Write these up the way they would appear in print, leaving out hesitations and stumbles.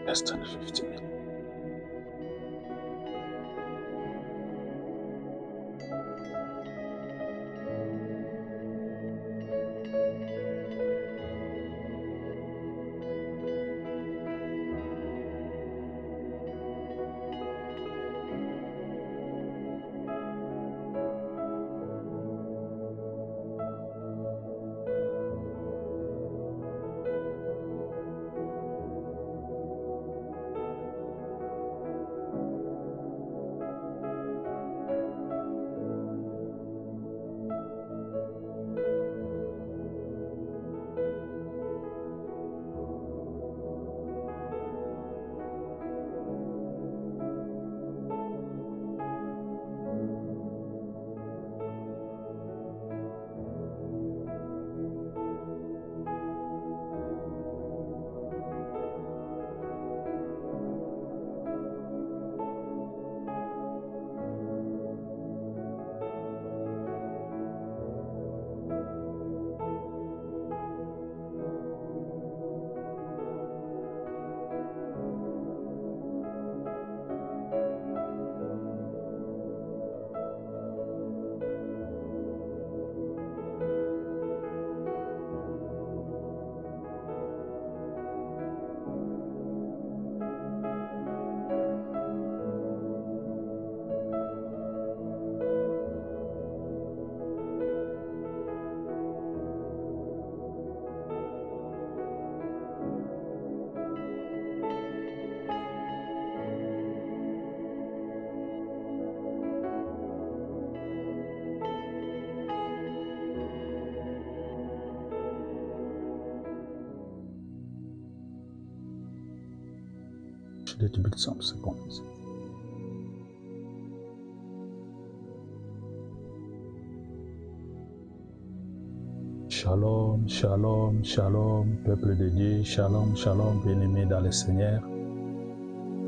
Less than 50 minutes. Little bit some seconds. Shalom, shalom, shalom, peuple de Dieu, shalom, shalom, bien-aimés dans le Seigneur.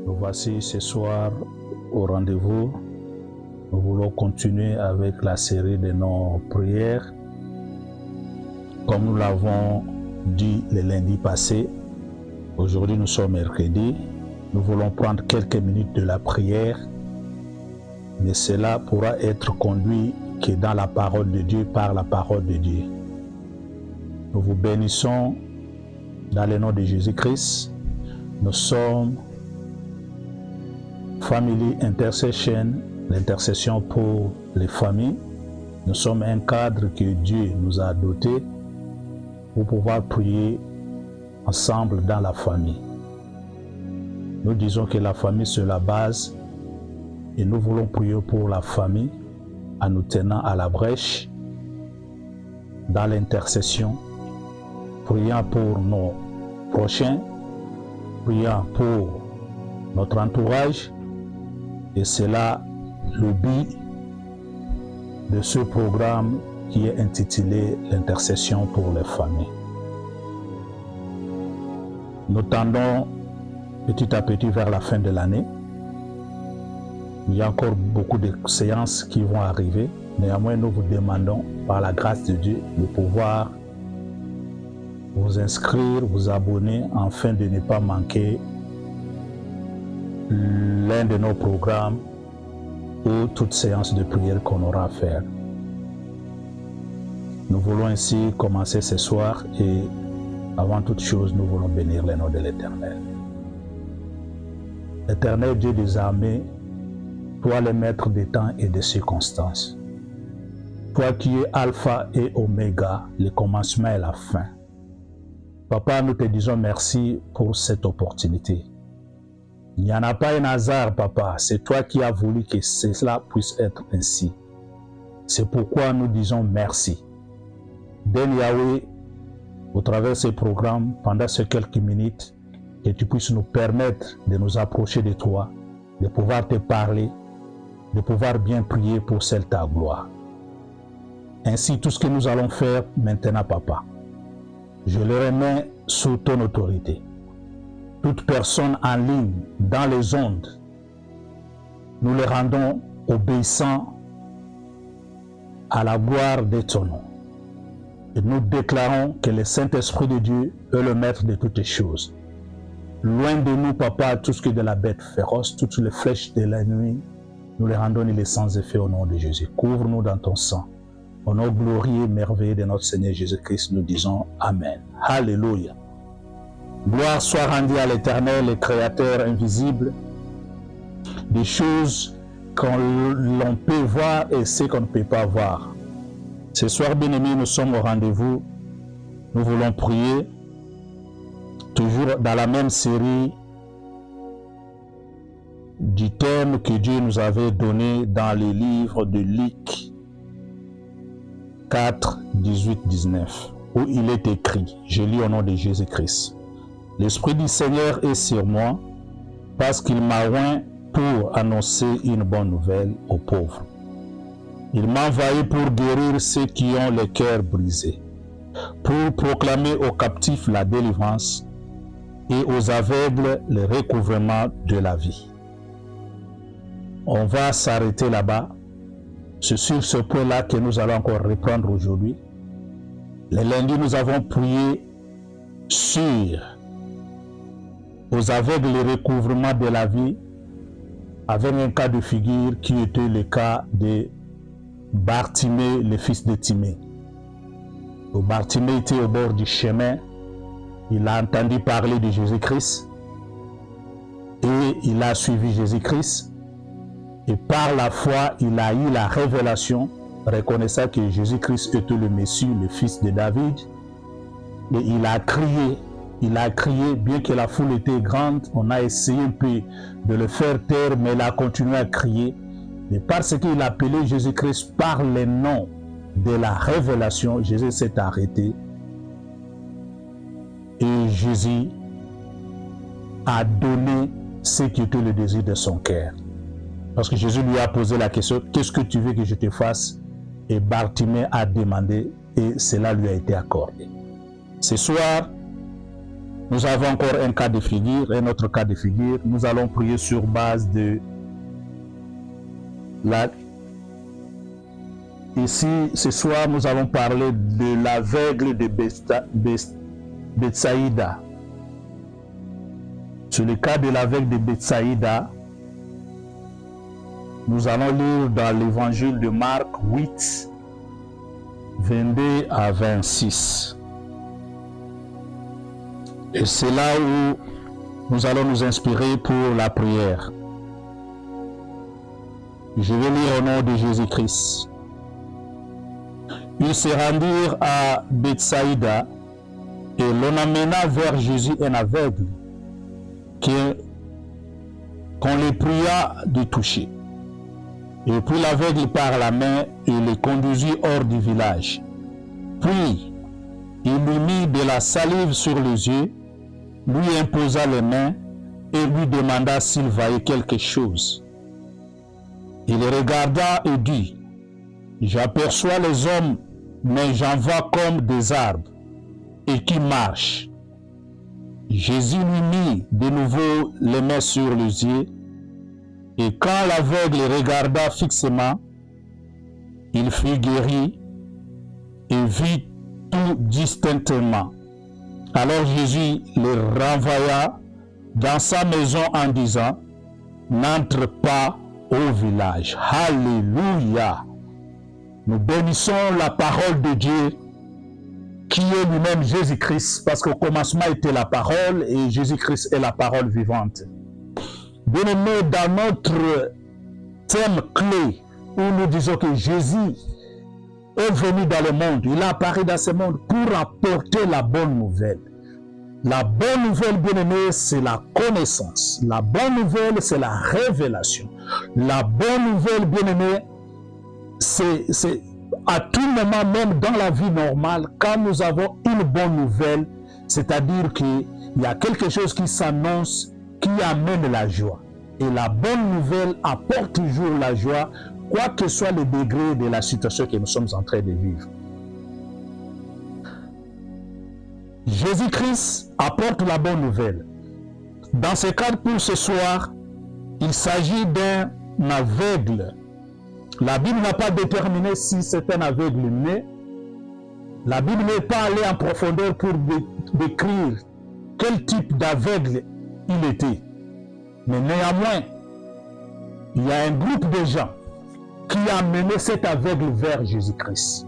Nous voici ce soir au rendez-vous. Nous voulons continuer avec la série de nos prières. Comme nous l'avons dit le lundi passé, aujourd'hui nous sommes mercredi. Nous voulons prendre quelques minutes de la prière, mais cela pourra être conduit que dans la parole de Dieu, par la parole de Dieu. Nous vous bénissons dans le nom de Jésus-Christ. Nous sommes Family Intercession, l'intercession pour les familles. Nous sommes un cadre que Dieu nous a doté pour pouvoir prier ensemble dans la famille. Nous disons que la famille c'est la base et nous voulons prier pour la famille en nous tenant à la brèche dans l'intercession, priant pour nos prochains, priant pour notre entourage, et c'est là le but de ce programme qui est intitulé l'intercession pour les familles. Nous tendons petit à petit vers la fin de l'année. Il y a encore beaucoup de séances qui vont arriver. Néanmoins, nous vous demandons, par la grâce de Dieu, de pouvoir vous inscrire, vous abonner, afin de ne pas manquer l'un de nos programmes ou toute séance de prière qu'on aura à faire. Nous voulons ainsi commencer ce soir et avant toute chose, nous voulons bénir le nom de l'Éternel. Éternel Dieu des armées, toi le maître des temps et des circonstances, toi qui es Alpha et Oméga, le commencement et la fin. Papa, nous te disons merci pour cette opportunité. Il n'y en a pas un hasard, Papa, c'est toi qui as voulu que cela puisse être ainsi. C'est pourquoi nous disons merci. Donne Yahweh, au travers de ce programme, pendant ces quelques minutes, que tu puisses nous permettre de nous approcher de toi, de pouvoir te parler, de pouvoir bien prier pour celle ta gloire. Ainsi, tout ce que nous allons faire maintenant, Papa, je le remets sous ton autorité. Toute personne en ligne, dans les ondes, nous les rendons obéissants à la gloire de ton nom. Et nous déclarons que le Saint-Esprit de Dieu est le maître de toutes choses. Loin de nous, papa, tout ce qui est de la bête féroce, toutes les flèches de la nuit, nous les rendons il est sans effet au nom de Jésus. Couvre-nous dans ton sang. Au nom glorieux et merveilleux de notre Seigneur Jésus-Christ, nous disons Amen. Alléluia. Gloire soit rendue à l'Éternel, le Créateur invisible, des choses l'on peut voir et ce qu'on ne peut pas voir. Ce soir, bien-aimés, nous sommes au rendez-vous. Nous voulons prier, toujours dans la même série du thème que Dieu nous avait donné dans les livres de Luc 4, 18, 19, où il est écrit, je lis au nom de Jésus-Christ, « L'Esprit du Seigneur est sur moi, parce qu'il m'a oint pour annoncer une bonne nouvelle aux pauvres. Il m'a envoyé pour guérir ceux qui ont le cœur brisé, pour proclamer aux captifs la délivrance et aux aveugles le recouvrement de la vie. » On va s'arrêter là-bas. C'est sur ce point-là que nous allons encore reprendre aujourd'hui. Le lundi, nous avons prié sur aux aveugles le recouvrement de la vie, avec un cas de figure qui était le cas de Bartimée, le fils de Timée. Bartimée était au bord du chemin. Il a entendu parler de Jésus-Christ et il a suivi Jésus-Christ. Et par la foi, il a eu la révélation, reconnaissant que Jésus-Christ était le Messie, le fils de David. Et il a crié, bien que la foule était grande, on a essayé un peu de le faire taire, mais il a continué à crier. Et parce qu'il appelait Jésus-Christ par le nom de la révélation, Jésus s'est arrêté. Et Jésus a donné ce qui était le désir de son cœur. Parce que Jésus lui a posé la question, qu'est-ce que tu veux que je te fasse? Et Bartimée a demandé et cela lui a été accordé. Ce soir, nous avons encore un cas de figure, un autre cas de figure. Nous allons prier sur base de Ici, ce soir, nous allons parler de l'aveugle de Bethsaïda. Sur le cas de l'aveugle de Bethsaïda, nous allons lire dans l'évangile de Marc 8, 22 à 26. Et c'est là où nous allons nous inspirer pour la prière. Je vais lire au nom de Jésus-Christ. Ils se rendirent à Bethsaïda et l'on amena vers Jésus un aveugle qu'on les pria de toucher. Et puis l'aveugle par la main et le conduisit hors du village. Puis il lui mit de la salive sur les yeux, lui imposa les mains et lui demanda s'il voyait quelque chose. Il regarda et dit, « J'aperçois les hommes, mais j'en vois comme des arbres, et qui marchent. » Jésus lui mit de nouveau les mains sur les yeux, et quand l'aveugle regarda fixement, il fut guéri et vit tout distinctement. Alors Jésus le renvoya dans sa maison en disant, « N'entre pas au village. » Alléluia. Nous bénissons la parole de Dieu qui est lui-même Jésus-Christ, parce qu'au commencement était la parole et Jésus-Christ est la parole vivante. Bien-aimés, dans notre thème clé où nous disons que Jésus est venu dans le monde, il a apparu dans ce monde pour apporter la bonne nouvelle. La bonne nouvelle, bien-aimés, c'est la connaissance. La bonne nouvelle, c'est la révélation. La bonne nouvelle, bien-aimés, c'est à tout moment, même dans la vie normale, quand nous avons une bonne nouvelle, c'est-à-dire qu'il y a quelque chose qui s'annonce, qui amène la joie. Et la bonne nouvelle apporte toujours la joie, quoi que soit le degré de la situation que nous sommes en train de vivre. Jésus-Christ apporte la bonne nouvelle. Dans ce cadre, pour ce soir, il s'agit d'un aveugle. La Bible n'a pas déterminé si c'est un aveugle né. La Bible n'est pas allée en profondeur pour décrire quel type d'aveugle il était. Mais néanmoins, il y a un groupe de gens qui a mené cet aveugle vers Jésus-Christ.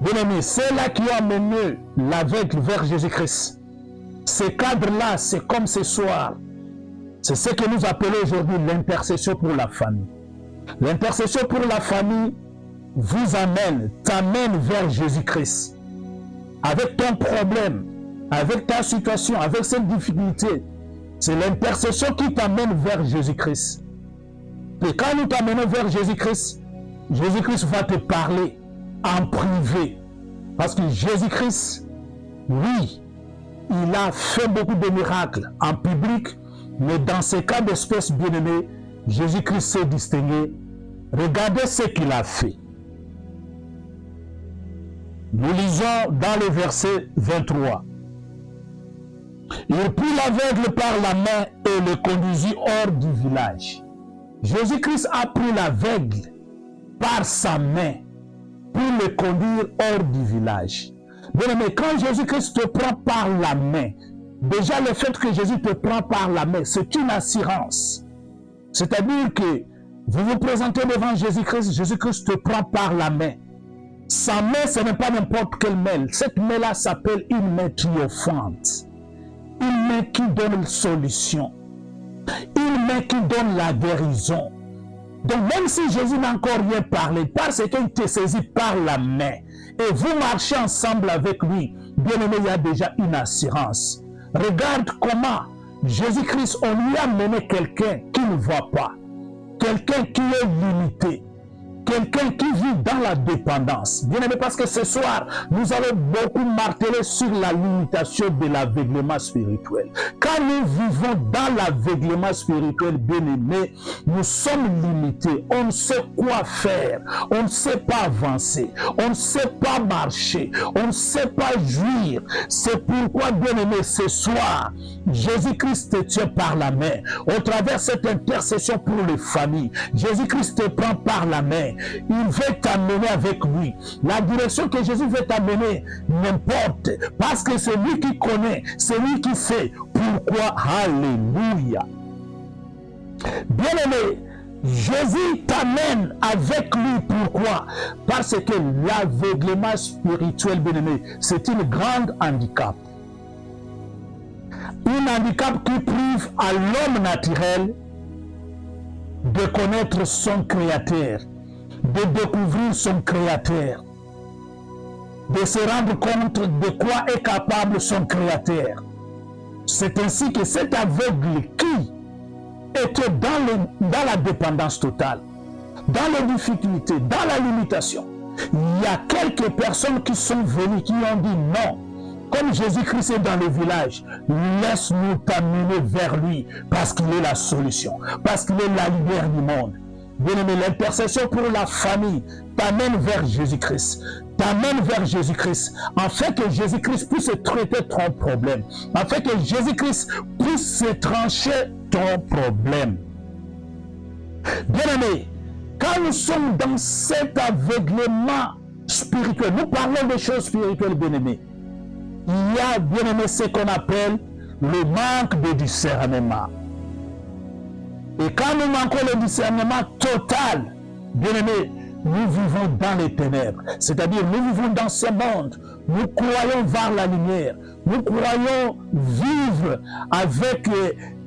Bien-aimés, c'est là qui a mené l'aveugle vers Jésus-Christ. Ces cadres-là, c'est comme ce soir. C'est ce que nous appelons aujourd'hui l'intercession pour la famille. L'intercession pour la famille vous t'amène vers Jésus-Christ. Avec ton problème, avec ta situation, avec cette difficulté, c'est l'intercession qui t'amène vers Jésus-Christ. Et quand nous t'amenons vers Jésus-Christ, Jésus-Christ va te parler en privé. Parce que Jésus-Christ, oui, il a fait beaucoup de miracles en public, mais dans ces cas d'espèce bien-aimés, Jésus-Christ s'est distingué. Regardez ce qu'il a fait. Nous lisons dans le verset 23. Il prit l'aveugle par la main et le conduisit hors du village. Jésus-Christ a pris l'aveugle par sa main pour le conduire hors du village. Bien-aimé, quand Jésus-Christ te prend par la main, déjà le fait que Jésus te prend par la main, c'est une assurance. C'est-à-dire que vous vous présentez devant Jésus-Christ, Jésus-Christ te prend par la main. Sa main, ce n'est pas n'importe quelle main. Cette main-là s'appelle une main triomphante. Une main qui donne solution. Une main qui donne la guérison. Donc même si Jésus n'a encore rien parlé, parce qu'il te saisit par la main, et vous marchez ensemble avec lui, bien aimé, il y a déjà une assurance. Regarde comment Jésus-Christ, on lui a mené quelqu'un qui ne voit pas, quelqu'un qui est limité, quelqu'un qui vit dans la dépendance. Bien aimé, parce que ce soir, nous allons beaucoup marteler sur la limitation de l'aveuglement spirituel. Quand nous vivons dans l'aveuglement spirituel, bien aimé, nous sommes limités. On ne sait quoi faire. On ne sait pas avancer. On ne sait pas marcher. On ne sait pas jouir. C'est pourquoi, bien aimé, ce soir, Jésus-Christ te tient par la main. Au travers cette intercession pour les familles, Jésus-Christ te prend par la main. Il veut t'amener avec lui. La direction que Jésus veut t'amener, n'importe. Parce que c'est lui qui connaît, c'est lui qui sait pourquoi. Alléluia. Bien-aimé, Jésus t'amène avec lui. Pourquoi? Parce que l'aveuglement spirituel, bien-aimé, c'est une grande handicap. Un handicap qui prive à l'homme naturel de connaître son Créateur, de découvrir son Créateur, de se rendre compte de quoi est capable son Créateur. C'est ainsi que cet aveugle qui était dans la dépendance totale, dans les difficultés, dans la limitation, il y a quelques personnes qui sont venues, qui ont dit non. Comme Jésus-Christ est dans le village, laisse-nous t'amener vers lui, parce qu'il est la solution, parce qu'il est la lumière du monde. Bien-aimé, l'intercession pour la famille t'amène vers Jésus-Christ. T'amène vers Jésus-Christ, afin que Jésus-Christ puisse traiter ton problème, afin que Jésus-Christ puisse trancher ton problème. Bien-aimé, quand nous sommes dans cet aveuglement spirituel, nous parlons des choses spirituelles, bien-aimé. Il y a, bien-aimé, ce qu'on appelle le manque de discernement. Et quand nous manquons le discernement total, bien-aimé, nous vivons dans les ténèbres. C'est-à-dire, nous vivons dans ce monde. Nous croyons voir la lumière. Nous croyons vivre avec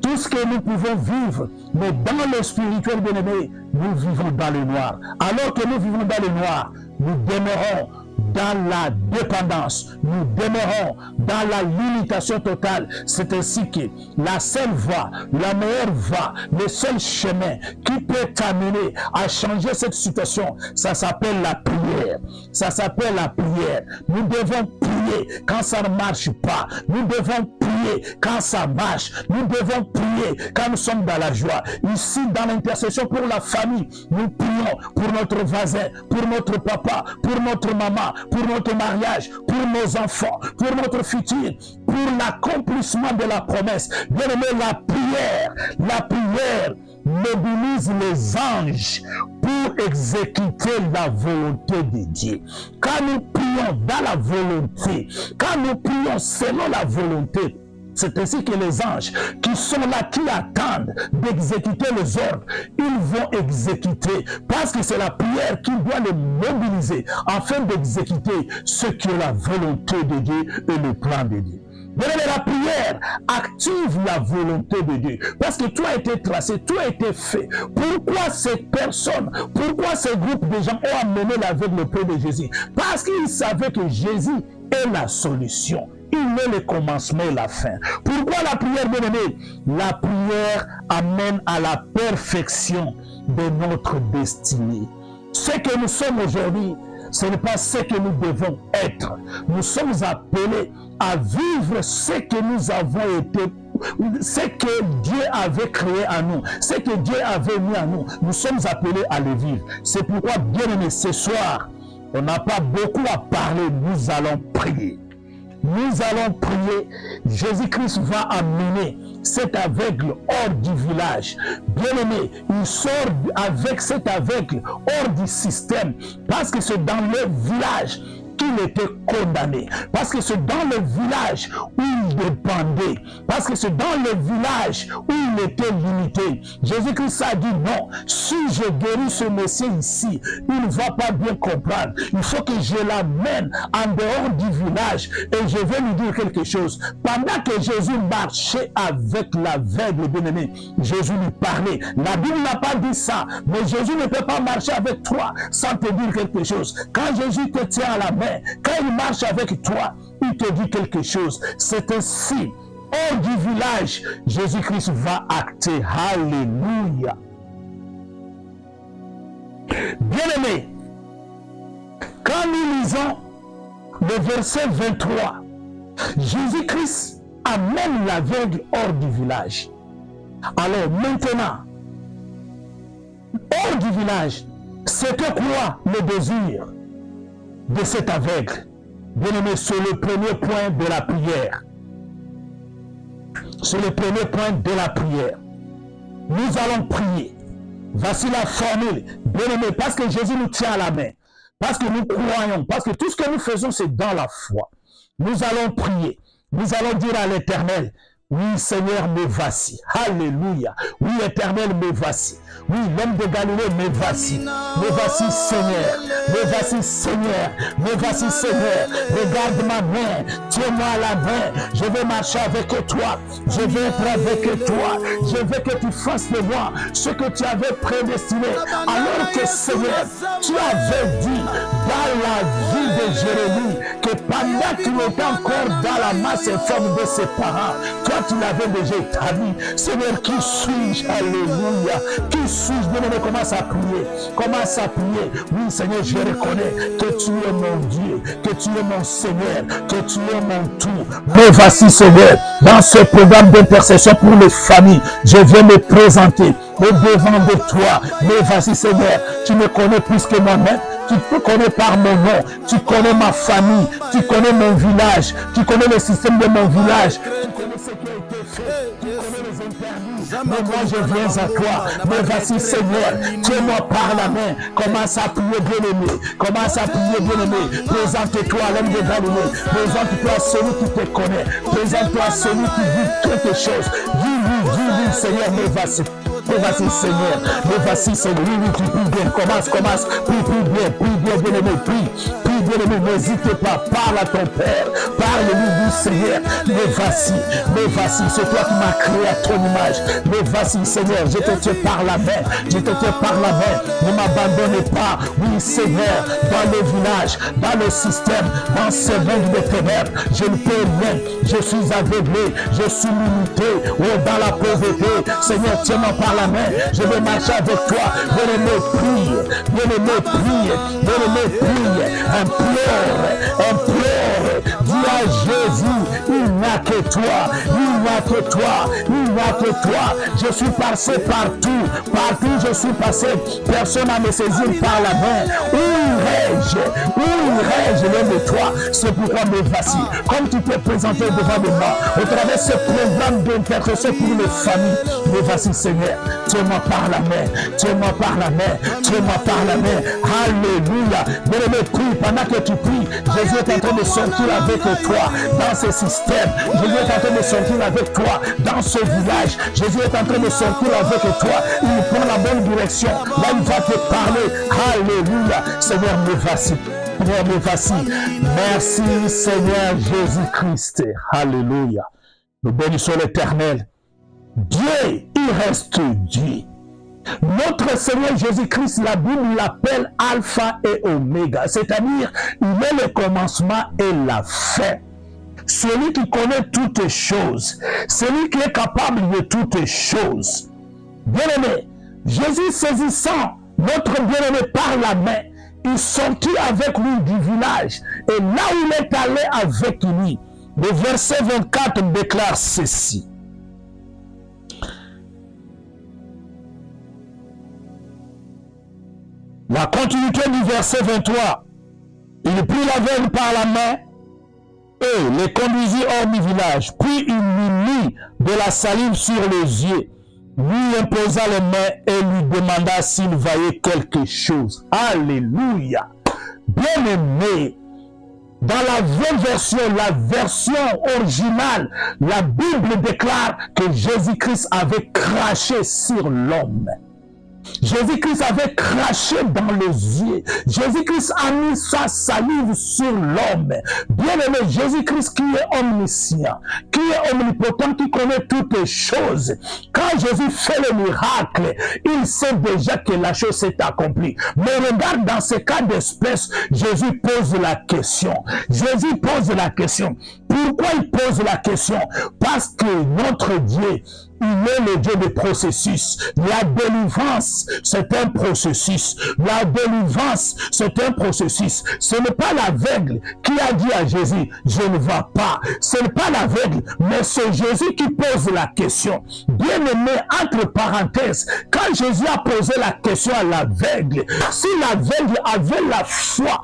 tout ce que nous pouvons vivre. Mais dans le spirituel, bien-aimé, nous vivons dans le noir. Alors que nous vivons dans le noir, nous demeurons dans la dépendance, nous demeurons dans la limitation totale. C'est ainsi que la seule voie, la meilleure voie, le seul chemin qui peut t'amener à changer cette situation, ça s'appelle la prière. Ça s'appelle la prière. Nous devons prier quand ça ne marche pas. Nous devons prier quand ça marche. Nous devons prier quand nous sommes dans la joie. Ici, dans l'intercession pour la famille, nous prions pour notre voisin, pour notre papa, pour notre maman, pour notre mariage, pour nos enfants, pour notre futur, pour l'accomplissement de la promesse. Bien aimé, la prière mobilise les anges pour exécuter la volonté de Dieu. Quand nous prions dans la volonté, quand nous prions selon la volonté C'est ainsi que les anges qui sont là, qui attendent d'exécuter les ordres, ils vont exécuter parce que c'est la prière qui doit les mobiliser afin d'exécuter ce que la volonté de Dieu et le plan de Dieu. Bien-aimé, la prière active la volonté de Dieu parce que tout a été tracé, tout a été fait. Pourquoi ces personnes, pourquoi ces groupes de gens ont amené l'aveugle auprès de Jésus? Parce qu'ils savaient que Jésus est la solution. Il est le commencement et la fin. Pourquoi la prière, bien-aimé? La prière amène à la perfection de notre destinée. Ce que nous sommes aujourd'hui, ce n'est pas ce que nous devons être. Nous sommes appelés à vivre ce que nous avons été, ce que Dieu avait créé en nous, ce que Dieu avait mis en nous. Nous sommes appelés à le vivre. C'est pourquoi, bien-aimé, ce soir, on n'a pas beaucoup à parler, nous allons prier. Nous allons prier. Jésus-Christ va amener cet aveugle hors du village. Bien-aimé, il sort avec cet aveugle hors du système parce que c'est dans le village qu'il était condamné, parce que c'est dans le village où il dépendait, parce que c'est dans le village où il était limité. Jésus-Christ a dit non, si je guéris ce monsieur ici, il ne va pas bien comprendre. Il faut que je l'amène en dehors du village et je vais lui dire quelque chose. Pendant que Jésus marchait avec l'aveugle, bien-aimé, Jésus lui parlait. La Bible n'a pas dit ça, mais Jésus ne peut pas marcher avec toi sans te dire quelque chose. Quand Jésus te tient à la main, quand il marche avec toi, il te dit quelque chose. C'est ainsi, hors du village, Jésus-Christ va acter. Alléluia. Bien-aimé, quand nous lisons le verset 23, Jésus-Christ amène l'aveugle hors du village. Alors maintenant, hors du village, c'était quoi le désir de cet aveugle? Bien-aimé, c'est le premier point de la prière. C'est le premier point de la prière. Nous allons prier. Voici la formule. Bien-aimé, parce que Jésus nous tient à la main, parce que nous croyons, parce que tout ce que nous faisons, c'est dans la foi. Nous allons prier. Nous allons dire à l'Éternel, oui, Seigneur, me voici. Alléluia. Oui, Éternel, me voici. Oui, l'homme de Galilée, me voici. Me voici, Seigneur. Me voici, Seigneur. Me voici, Seigneur. Regarde ma main. Tiens-moi à la main. Je vais marcher avec toi. Je vais être avec toi. Je veux que tu fasses de moi ce que tu avais prédestiné. Alors que, Seigneur, tu avais dit dans la vie de Jérémie que pendant qu'il était encore dans la masse informe de ses parents, toi, tu l'avais déjà établi. Seigneur, qui suis-je? Alléluia. Qui suis-je? Bien-aimé, commence à prier. Commence à prier. Oui, Seigneur, je reconnais que tu es mon Dieu, que tu es mon Seigneur, que tu es mon tout. Me voici, Seigneur, dans ce programme d'intercession pour les familles. Je viens me présenter au-devant de toi. Me voici, Seigneur. Tu me connais plus que moi-même. Tu me connais par mon nom. Tu connais ma famille. Tu connais mon village. Tu connais le système de mon village. Tu connais ce qui a été fait. Tu connais les interdits. Mais moi, je viens à toi. Mais voici, Seigneur. Tiens-moi par la main. Commence à prier, bien-aimé. Commence à prier, bien-aimé. Présente-toi à l'homme de Galilée. Présente-toi à celui qui te connaît. Présente-toi à celui qui vit quelque chose. Dis-lui, Seigneur, me voici. Me voici, Seigneur. Me voici, Seigneur. Oui, tu pries bien. Commence. Prie bien, bien-aimé. Prie, bien-aimé. N'hésite pas. Parle à ton Père. Parle-lui du Seigneur. Me voici. C'est toi qui m'as créé à ton image. Me voici, Seigneur. Je te tiens par la main. Ne m'abandonne pas. Oui, Seigneur. Dans le village, dans le système, dans ce monde de ténèbres, je ne peux rien. Je suis aveuglé. Je suis limité. Oh, dans la pauvreté. Seigneur, tiens-moi par la main, je vais marcher avec toi. Bien-aimé, prie, implore, dis à Jésus, il n'y a que toi, je suis passé partout je suis passé, personne n'a me saisi par la main. Où irais-je loin de toi? C'est pourquoi me voici, comme tu t'es présenté devant de moi, au travers de ce programme d'intercession pour les familles. Me voici, Seigneur, tiens-moi par la main. Alléluia. Bien-aimé, prie. Pendant que tu pries, Jésus est en train de sortir avec toi dans ce système. Jésus est en train de sortir avec toi dans ce village. Jésus est en train de sortir avec toi. Il prend la bonne direction. Là, il va te parler. Alléluia. Seigneur, me voici. Seigneur, me voici. Merci, Seigneur Jésus-Christ. Alléluia. Nous bénissons l'Éternel. Dieu, il reste Dieu. Notre Seigneur Jésus-Christ, la Bible l'appelle Alpha et Oméga, c'est-à-dire il est le commencement et la fin. Celui qui connaît toutes choses, celui qui est capable de toutes choses. Bien-aimé, Jésus saisissant notre bien-aimé par la main, il sortit avec lui du village, et là où il est allé avec lui, le verset 24 déclare ceci. La continuité du verset 23. Il prit l'aveugle par la main et les conduisit hors du village. Puis il lui mit de la salive sur les yeux, lui imposa les mains et lui demanda s'il voyait quelque chose. Alléluia. Bien-aimé, dans la vraie version, la version originale, la Bible déclare que Jésus-Christ avait craché sur l'homme. Jésus-Christ avait craché dans les yeux. Jésus-Christ a mis sa salive sur l'homme. Bien-aimé, Jésus-Christ qui est omniscient, qui est omnipotent, qui connaît toutes les choses. Quand Jésus fait le miracle, il sait déjà que la chose s'est accomplie. Mais regarde, dans ce cas d'espèce, Jésus pose la question. Jésus pose la question. Pourquoi il pose la question? Parce que notre Dieu, il est le Dieu de processus. La délivrance, c'est un processus. La délivrance, c'est un processus. Ce n'est pas l'aveugle qui a dit à Jésus, je ne vais pas. Ce n'est pas l'aveugle, mais c'est Jésus qui pose la question. Bien aimé, entre parenthèses, quand Jésus a posé la question à l'aveugle, si l'aveugle avait la foi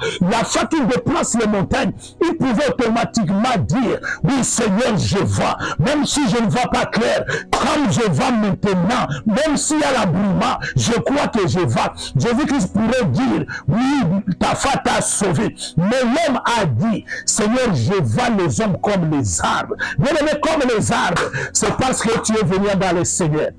qui déplace les montagnes, il pouvait automatiquement dire, oui Seigneur, je vois, même si je ne vois pas clair, comme je vois maintenant, même s'il y a l'abrouillement, je crois que je vois. Jésus-Christ pourrait dire, oui, ta foi t'a sauvé. Mais l'homme a dit, Seigneur, je vois les hommes comme les arbres. Bien aimé, comme les arbres, c'est parce que tu es venu dans le Seigneur.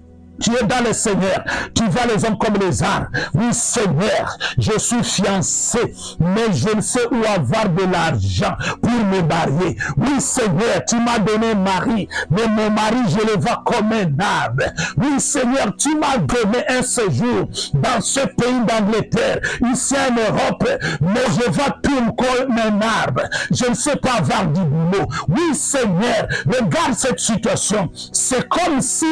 Tu es dans le Seigneur, tu vois les hommes comme les arbres. Oui, Seigneur, je suis fiancé, mais je ne sais où avoir de l'argent pour me marier. Oui, Seigneur, tu m'as donné un mari, mais mon mari, je le vois comme un arbre. Oui, Seigneur, tu m'as donné un séjour dans ce pays d'Angleterre, ici en Europe, mais je vois tout comme un arbre. Je ne sais pas avoir du boulot. Oui, Seigneur, regarde cette situation. C'est comme si.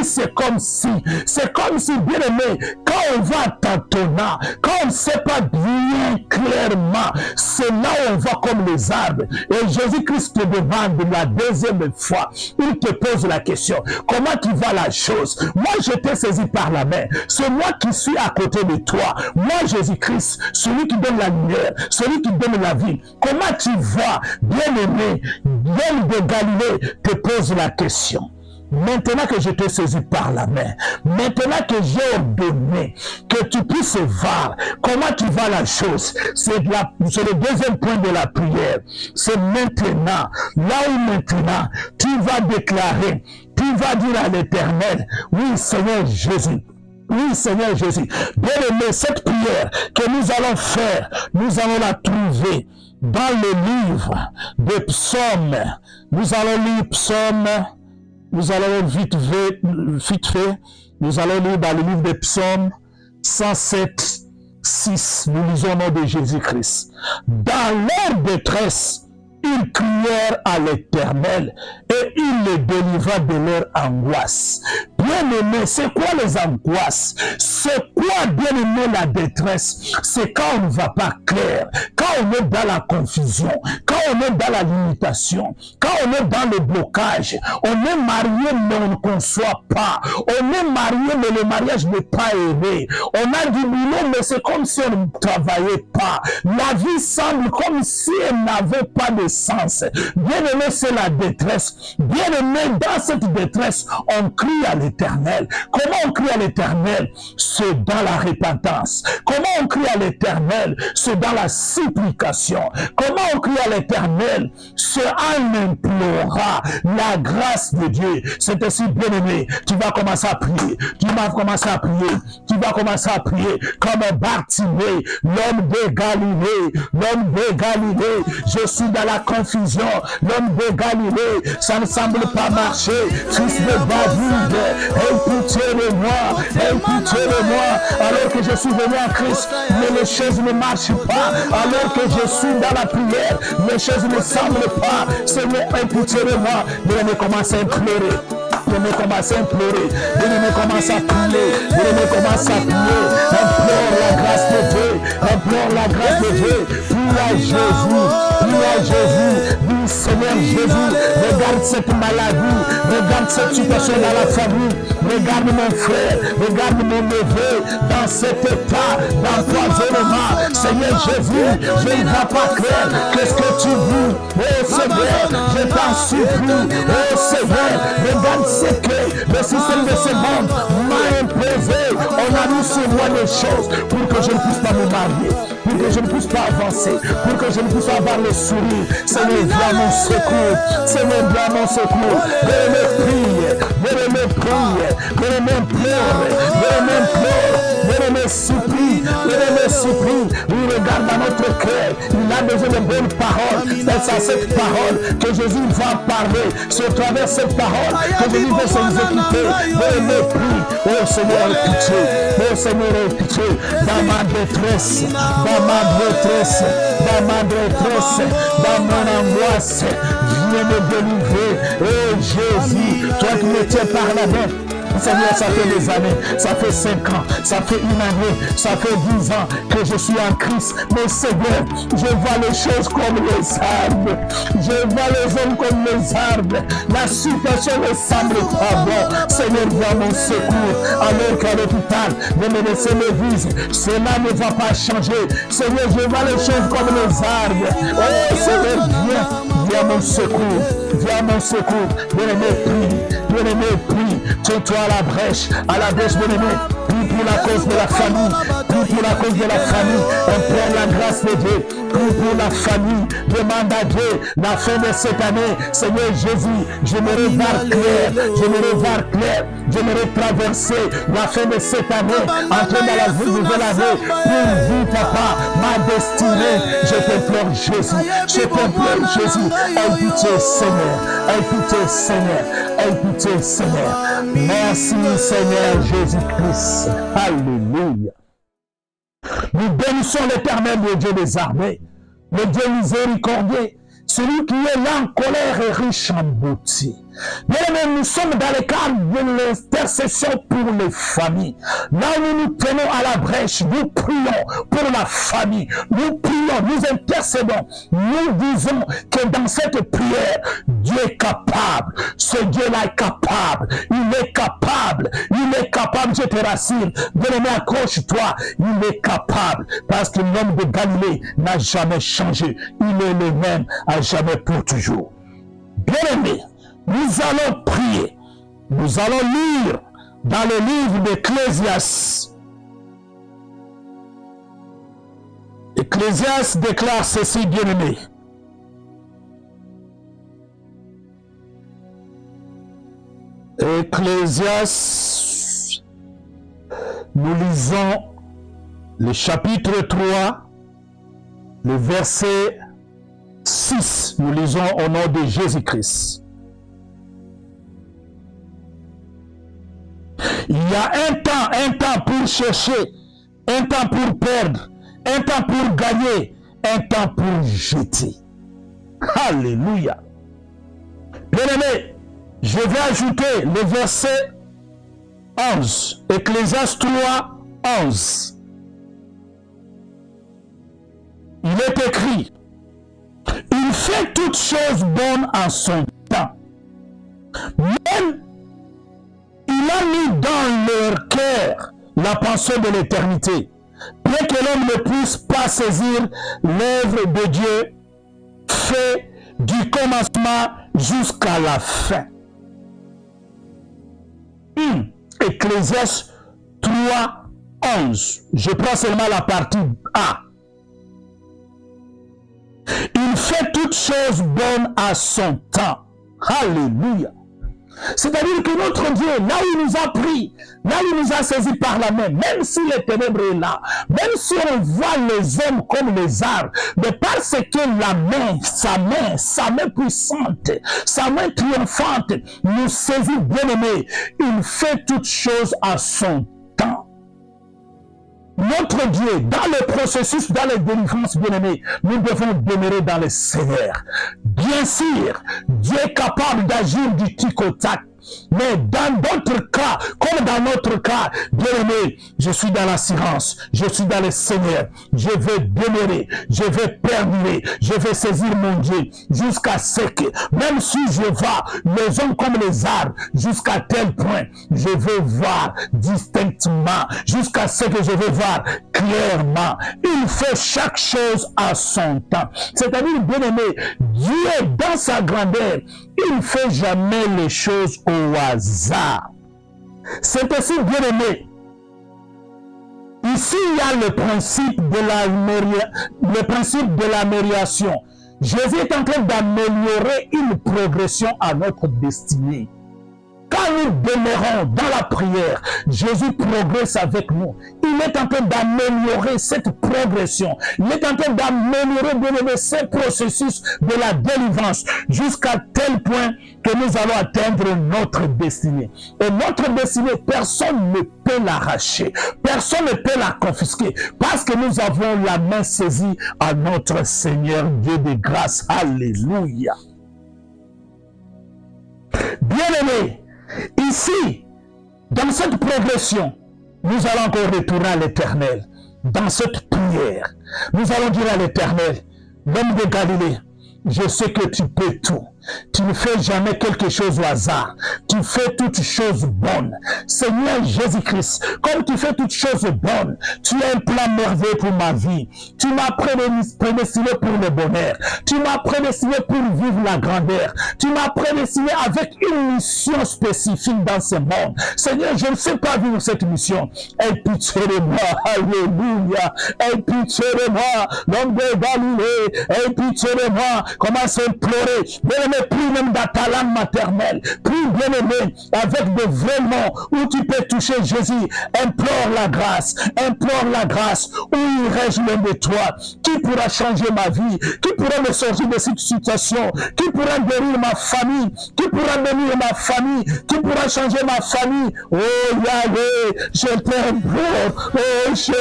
C'est comme si, bien aimé, quand on va tâtonnant, quand on ne sait pas bien clairement, c'est là où on va comme les arbres. Et Jésus-Christ te demande la deuxième fois, il te pose la question, comment tu vois la chose? Moi, je t'ai saisi par la main. C'est moi qui suis à côté de toi. Moi, Jésus-Christ, celui qui donne la lumière, celui qui donne la vie. Comment tu vois, bien aimé, l'homme de Galilée te pose la question. Maintenant que je t'ai saisi par la main, maintenant que j'ai ordonné que tu puisses voir comment tu vois la chose, c'est le deuxième point de la prière. C'est maintenant, là où maintenant, tu vas déclarer, tu vas dire à l'Éternel, oui Seigneur Jésus, oui, Seigneur Jésus, bien aimé, cette prière que nous allons faire, nous allons la trouver dans le livre des psaumes. Nous allons lire psaumes. Nous allons vite fait, nous allons lire dans le livre des psaumes 107, 6, nous lisons au nom de Jésus-Christ. Dans leur détresse, ils crièrent à l'Éternel et il les délivra de leur angoisse. Bien-aimé, c'est quoi les angoisses? C'est quoi, bien-aimé, la détresse? C'est quand on ne va pas clair, quand on est dans la confusion, quand on est dans la limitation, quand on est dans le blocage. On est marié, mais on ne conçoit pas. On est marié, mais le mariage n'est pas aimé. On a du boulot, mais c'est comme si on ne travaillait pas. La vie semble comme si elle n'avait pas de sens. Bien-aimé, c'est la détresse. Bien-aimé, dans cette détresse, on crie à l'Éternel. Comment on crie à l'Éternel? C'est dans la repentance. Comment on crie à l'Éternel? C'est dans la supplication. Comment on crie à l'Éternel? l'Éternel, ce âme implorera la grâce de Dieu. C'est ainsi, bien-aimé, tu vas commencer à prier, tu vas commencer à prier, tu vas commencer à prier comme Bartimée, l'homme de Galilée, l'homme de Galilée. Je suis dans la confusion, l'homme de Galilée, ça ne semble pas marcher. Fils de David, aie pitié de moi, aie pitié de moi, alors que je suis venu en Christ, mais les choses ne marchent pas, alors que je suis dans la prière, les choses ne semblent pas. Seigneur, aie pitié de moi. Bien-aimé, commence à implorer. Bien-aimé, commence à implorer. Bien-aimé, commence à prier. Bien-aimé, commence à prier. Implore la grâce de Dieu. Implore la grâce de Dieu. Prie à Jésus. Prie à Jésus. Dis, Seigneur Jésus, regarde cette maladie. Regarde cette situation dans la famille. Regarde mon frère. Regarde mon neveu dans cet état d'empoisonnement. Seigneur Jésus, je ne vois pas clair. Qu'est-ce que tu dis? Oh Seigneur, je t'en supplie. Oh Seigneur, regarde ce que le système de ce monde m'a imposé. On a mis sur moi les choses pour que je ne puisse pas me marier, pour que je ne puisse pas avancer, pour que je ne puisse pas avoir le sourire. Seigneur, viens à mon secours. Seigneur, viens à mon secours. Bien-aimé, prie. Bien-aimé, prie. Bien-aimé, pleure. Bien-aimé, pleure. Bien-aimé, supplie. Bien-aimé, supplie. Il regarde dans notre cœur. Il a besoin de bonnes paroles. C'est à cette parole que Jésus va parler. C'est à travers cette parole que Jésus va s'exécuter. Bien-aimé, prie. Oh Seigneur, pitié. Oh Seigneur, pitié. Dans ma détresse, dans ma détresse, dans ma détresse, dans mon angoisse, viens me délivrer. Oh Jésus, toi qui me tiens par la main. Seigneur, ça fait des années, ça fait 5 ans, ça fait une année, ça fait 10 ans que je suis en Christ. Mais Seigneur, je vois les choses comme les arbres. Je vois les hommes comme les arbres. La situation ne semble pas bon. Seigneur, viens mon secours. Alors qu'à l'hôpital, de me laisser l'église, cela ne va pas changer. Seigneur, je vois les choses comme les arbres. Oh Seigneur, viens mon secours. Viens mon secours. Bien-aimé, prie. Bien-aimé, prie. Tiens-toi à la brèche, bien-aimé. Prie pour la cause de la famille. Prie pour la cause de la famille. Implore la grâce de Dieu. Prie pour la famille. Demande à Dieu la fin de cette année. Seigneur Jésus, j'aimerais voir clair. J'aimerais voir clair. J'aimerais traverser la fin de cette année. Entrer dans la nouvelle année. Pour vous, papa, ma destinée. Je t'implore Jésus. Je t'implore Jésus. Aie pitié, Seigneur. Aie pitié, Seigneur. Aie pitié, Seigneur. Merci, Seigneur Jésus-Christ. Alléluia. Nous bénissons l'Éternel, le Dieu des armées, le Dieu miséricordieux, celui qui est là en colère et riche en beauté. Bien, nous sommes dans le cadre de l'intercession pour les familles. Là où nous nous tenons à la brèche, nous prions pour la famille. Nous prions, nous intercédons. Nous disons que dans cette prière, Dieu est capable. Ce Dieu-là est capable. Il est capable. Il est capable, je te rassure. Bien-aimé, accroche-toi. Il est capable. Parce que l'homme de Galilée n'a jamais changé. Il est le même à jamais pour toujours. Bien-aimé, nous allons prier. Nous allons lire dans le livre d'Ecclésias. Ecclésias déclare ceci, bien-aimé. Ecclésias, nous lisons le chapitre 3, le verset 6. Nous lisons au nom de Jésus-Christ. Il y a un temps pour chercher, un temps pour perdre, un temps pour gagner, un temps pour jeter. Alléluia. Bien-aimé, je vais ajouter le verset 11, Ecclésias 3, 11. Il est écrit, il fait toutes choses bonnes en son temps. Même il a mis dans leur cœur la pensée de l'éternité, bien que l'homme ne puisse pas saisir l'œuvre de Dieu fait du commencement jusqu'à la fin. Ecclésias 3, 11. Je prends seulement la partie A. Il fait toutes choses bonnes à son temps. Alléluia. C'est-à-dire que notre Dieu, là où il nous a pris, là où il nous a saisis par la main, même si les ténèbres est là, même si on voit les hommes comme les arbres, mais parce que la main, sa main puissante, sa main triomphante nous saisit, bien-aimés, il fait toutes choses à son temps. Notre Dieu, dans le processus, dans les délivrances, bien-aimés, nous devons demeurer dans le Seigneur. Bien sûr, Dieu est capable d'agir du tic au tac. Mais dans d'autres cas, comme dans notre cas, bien-aimé, je suis dans l'assurance, je suis dans le Seigneur, je vais demeurer, je vais perdurer, je vais saisir mon Dieu jusqu'à ce que, même si je vois les hommes comme les arbres, jusqu'à tel point, je vais voir distinctement, jusqu'à ce que je vais voir clairement. Il fait chaque chose à son temps. C'est-à-dire, bien-aimé, Dieu, dans sa grandeur, il ne fait jamais les choses au hasard. C'est aussi, bien-aimé, ici il y a le principe de l'amélioration. Jésus est en train d'améliorer une progression à notre destinée. Quand nous demeurons dans la prière, Jésus progresse avec nous. Il est en train d'améliorer cette progression. Il est en train d'améliorer, bien-aimé, ce processus de la délivrance jusqu'à tel point que nous allons atteindre notre destinée. Et notre destinée, personne ne peut l'arracher. Personne ne peut la confisquer parce que nous avons la main saisie à notre Seigneur Dieu de grâce. Alléluia. Bien-aimé, ici, dans cette progression, nous allons encore retourner à l'Éternel. Dans cette prière, nous allons dire à l'Éternel, l'homme de Galilée, je sais que tu peux tout. Tu ne fais jamais quelque chose au hasard. Tu fais toutes choses bonnes. Seigneur Jésus-Christ, comme tu fais toutes choses bonnes, tu as un plan merveilleux pour ma vie. Tu m'as prédestiné pour le bonheur. Tu m'as prédestiné pour vivre la grandeur. Tu m'as prédestiné avec une mission spécifique dans ce monde. Seigneur, je ne sais pas vivre cette mission. Aie pitié de moi. Alléluia. Aie pitié de moi. L'homme de Galilée. Aie pitié de moi. Commence à implorer. Bien-aimé, prie même dans ta langue maternelle. Prie, bien-aimé, avec des vrais mots où tu peux toucher Jésus. Implore la grâce. Implore la grâce. Où irais-je loin de toi? Qui pourra changer ma vie? Qui pourra me sortir de cette situation? Qui pourra guérir ma famille? Qui pourra bénir ma famille? Qui pourra changer ma famille? Oh Yahweh, je t'implore. Oh Jésus,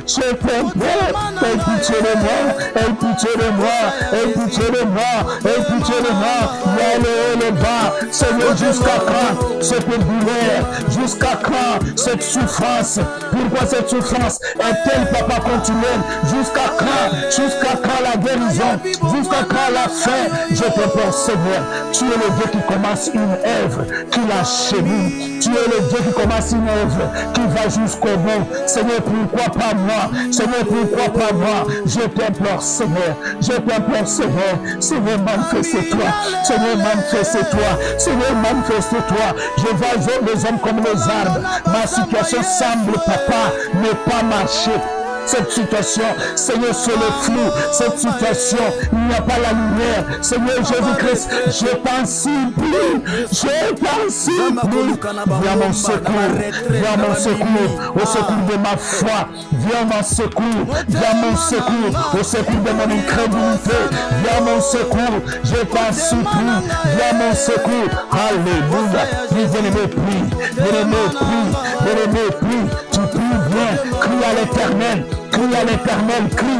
je t'implore. Aie pitié de moi. Aie pitié de moi. Aie pitié de moi. Aie pitié de moi. Il y a le bas. Seigneur, jusqu'à quand cette douleur? Jusqu'à quand cette souffrance? Pourquoi cette souffrance est-elle, papa, continuelle? Jusqu'à quand? Jusqu'à quand la guérison? Jusqu'à quand la fin? Je te prie, Seigneur, tu es le Dieu qui commence une œuvre, qui l'achemine. Tu es le Dieu qui commence une œuvre, qui va jusqu'au bout. Seigneur, pourquoi pas moi? Seigneur, pourquoi pas moi? Je t'implore, Seigneur. Je t'implore, Seigneur. Seigneur, manifeste-toi. Seigneur, manifeste-toi. Seigneur, manifeste-toi. Je vois les hommes comme les arbres. Ma situation semble, papa, ne pas marcher. Cette situation, Seigneur, c'est le flou. Cette situation, il n'y a pas la lumière. Seigneur Jésus-Christ, je t'en supplie. Je t'en supplie. Viens mon secours. Viens mon secours. Au secours de ma foi. Viens mon secours. Viens mon secours. Au secours de mon incrédulité. Viens mon secours. Je t'en supplie. Viens mon secours. Alléluia. Bien-aimé, prie. Bien-aimé, prie. Bien-aimé, prie. Tu pries bien. Crie à l'Éternel. Crie à l'Éternel, crie.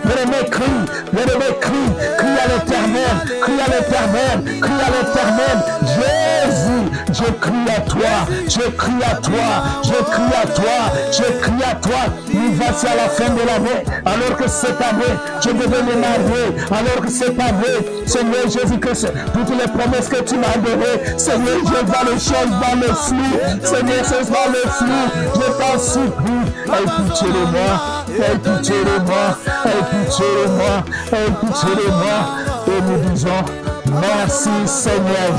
Bien-aimé, crie à l'Éternel, crie à l'Éternel. Jésus, je crie à toi. Nous voici à la fin de l'année, alors que cette année, je devais me marier, alors que cette année, Seigneur Jésus-Christ, toutes les promesses que tu m'as données, Seigneur, je vois les choses dans le flou. Seigneur, c'est dans le flou. Je t'en supplie, aie pitié de moi. Aie pitié de moi, aie pitié de moi, aie pitié de moi. Et nous disons, merci Seigneur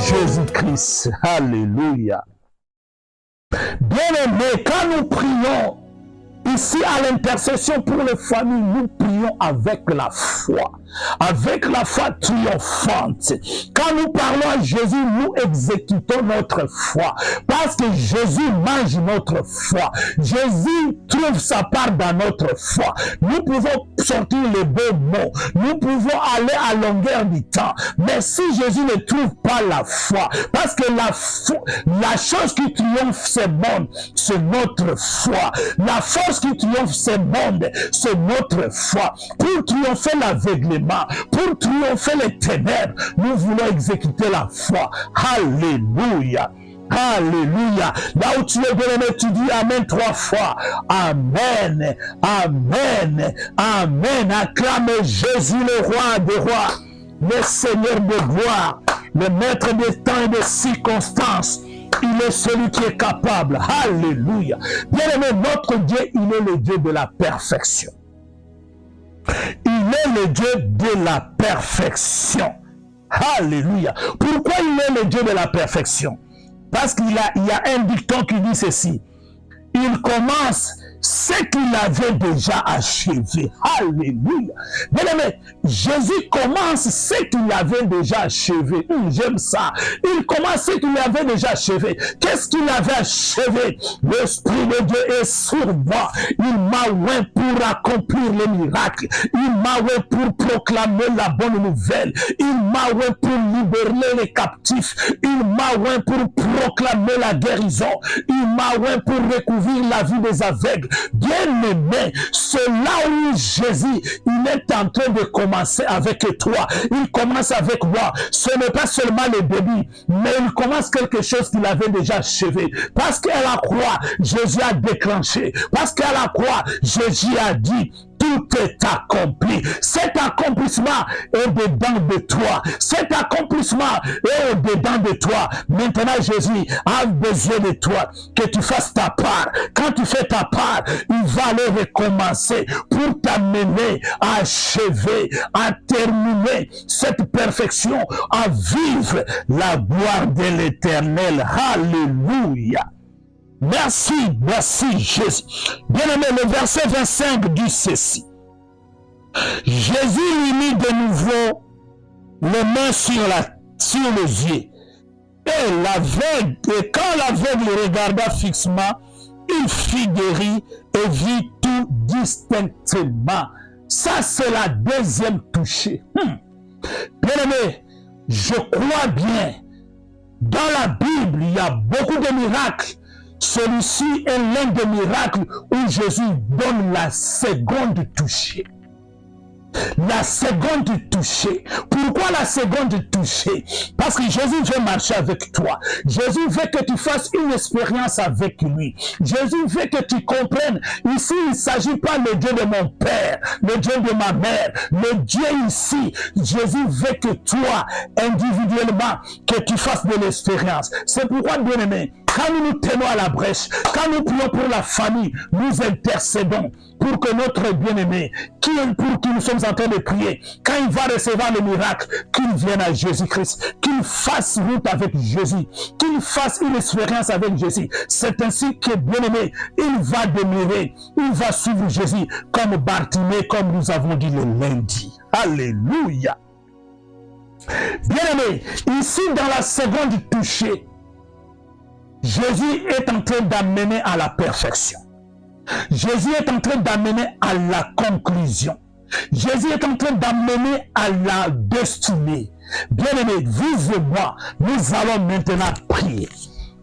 Ici, à l'intercession pour les familles, nous prions avec la foi. Avec la foi triomphante. Quand nous parlons à Jésus, nous exécutons notre foi. Parce que Jésus mange notre foi. Jésus trouve sa part dans notre foi. Nous pouvons sortir les beaux mots. Nous pouvons aller à longueur du temps. Mais si Jésus ne trouve pas la foi, parce que la chose qui triomphe ce monde, c'est notre foi. La force qui triomphe ce monde, c'est notre foi. Pour triompher l'aveuglement, pour triompher les ténèbres, nous voulons exécuter la foi. Alléluia. Alléluia. Là où tu es bien-aimé, tu dis Amen 3 fois. Amen. Amen. Amen. Acclame Jésus le roi des rois, le Seigneur de gloire, le maître des temps et des circonstances. Il est celui qui est capable. Alléluia. Bien-aimé, notre Dieu, il est le Dieu de la perfection. Il est le Dieu de la perfection. Alléluia. Pourquoi il est le Dieu de la perfection? Parce qu'il y a un dicton qui dit ceci. Il commence ce qu'il avait déjà achevé. Alléluia. Bien-aimé, Jésus commence ce qu'il avait déjà achevé. J'aime ça. Il commence ce qu'il avait déjà achevé. Qu'est-ce qu'il avait achevé? L'Esprit de Dieu est sur moi. Il m'a oint pour accomplir les miracles. Il m'a oint pour proclamer la bonne nouvelle. Il m'a oint pour libérer les captifs. Il m'a oint pour proclamer la guérison. Il m'a oint pour recouvrir la vie des aveugles. Bien-aimé, c'est là où Jésus, il est en train de commencer avec toi. Il commence avec moi. Ce n'est pas seulement le début, mais il commence quelque chose qu'il avait déjà achevé. Parce qu'à la croix, Jésus a déclenché. Parce qu'à la croix, Jésus a dit, tout est accompli. Cet accomplissement est dedans de toi. Cet accomplissement est dedans de toi. Maintenant, Jésus a besoin de toi, que tu fasses ta part. Quand tu fais ta part, il va aller recommencer pour t'amener à achever, à terminer cette perfection, à vivre la gloire de l'Éternel. Alléluia. Merci, merci Jésus. Bien-aimé, le verset 25 dit ceci. Jésus lui mit de nouveau les mains sur les yeux. Et quand l'aveugle regarda fixement, il fut guéri et vit tout distinctement. Ça, c'est la deuxième touchée. Bien-aimé, je crois bien, dans la Bible, il y a beaucoup de miracles. Celui-ci est l'un des miracles où Jésus donne la seconde touchée. La seconde touchée. Pourquoi la seconde touchée? Parce que Jésus veut marcher avec toi. Jésus veut que tu fasses une expérience avec lui. Jésus veut que tu comprennes. Ici, il ne s'agit pas le Dieu de mon père, le Dieu de ma mère. Le Dieu ici, Jésus veut que toi, individuellement, que tu fasses de l'expérience. C'est pourquoi, bien-aimé, quand nous nous tenons à la brèche, quand nous prions pour la famille, nous intercédons pour que notre bien-aimé, pour qui nous sommes en train de prier, quand il va recevoir le miracle, qu'il vienne à Jésus-Christ, qu'il fasse route avec Jésus, qu'il fasse une expérience avec Jésus. C'est ainsi que, bien-aimé, il va demeurer, il va suivre Jésus comme Bartimée, comme nous avons dit le lundi. Alléluia. Bien-aimé, ici dans la seconde touchée, Jésus est en train d'amener à la perfection. Jésus est en train d'amener à la conclusion. Jésus est en train d'amener à la destinée. Bien-aimé, vive-moi, nous allons maintenant prier.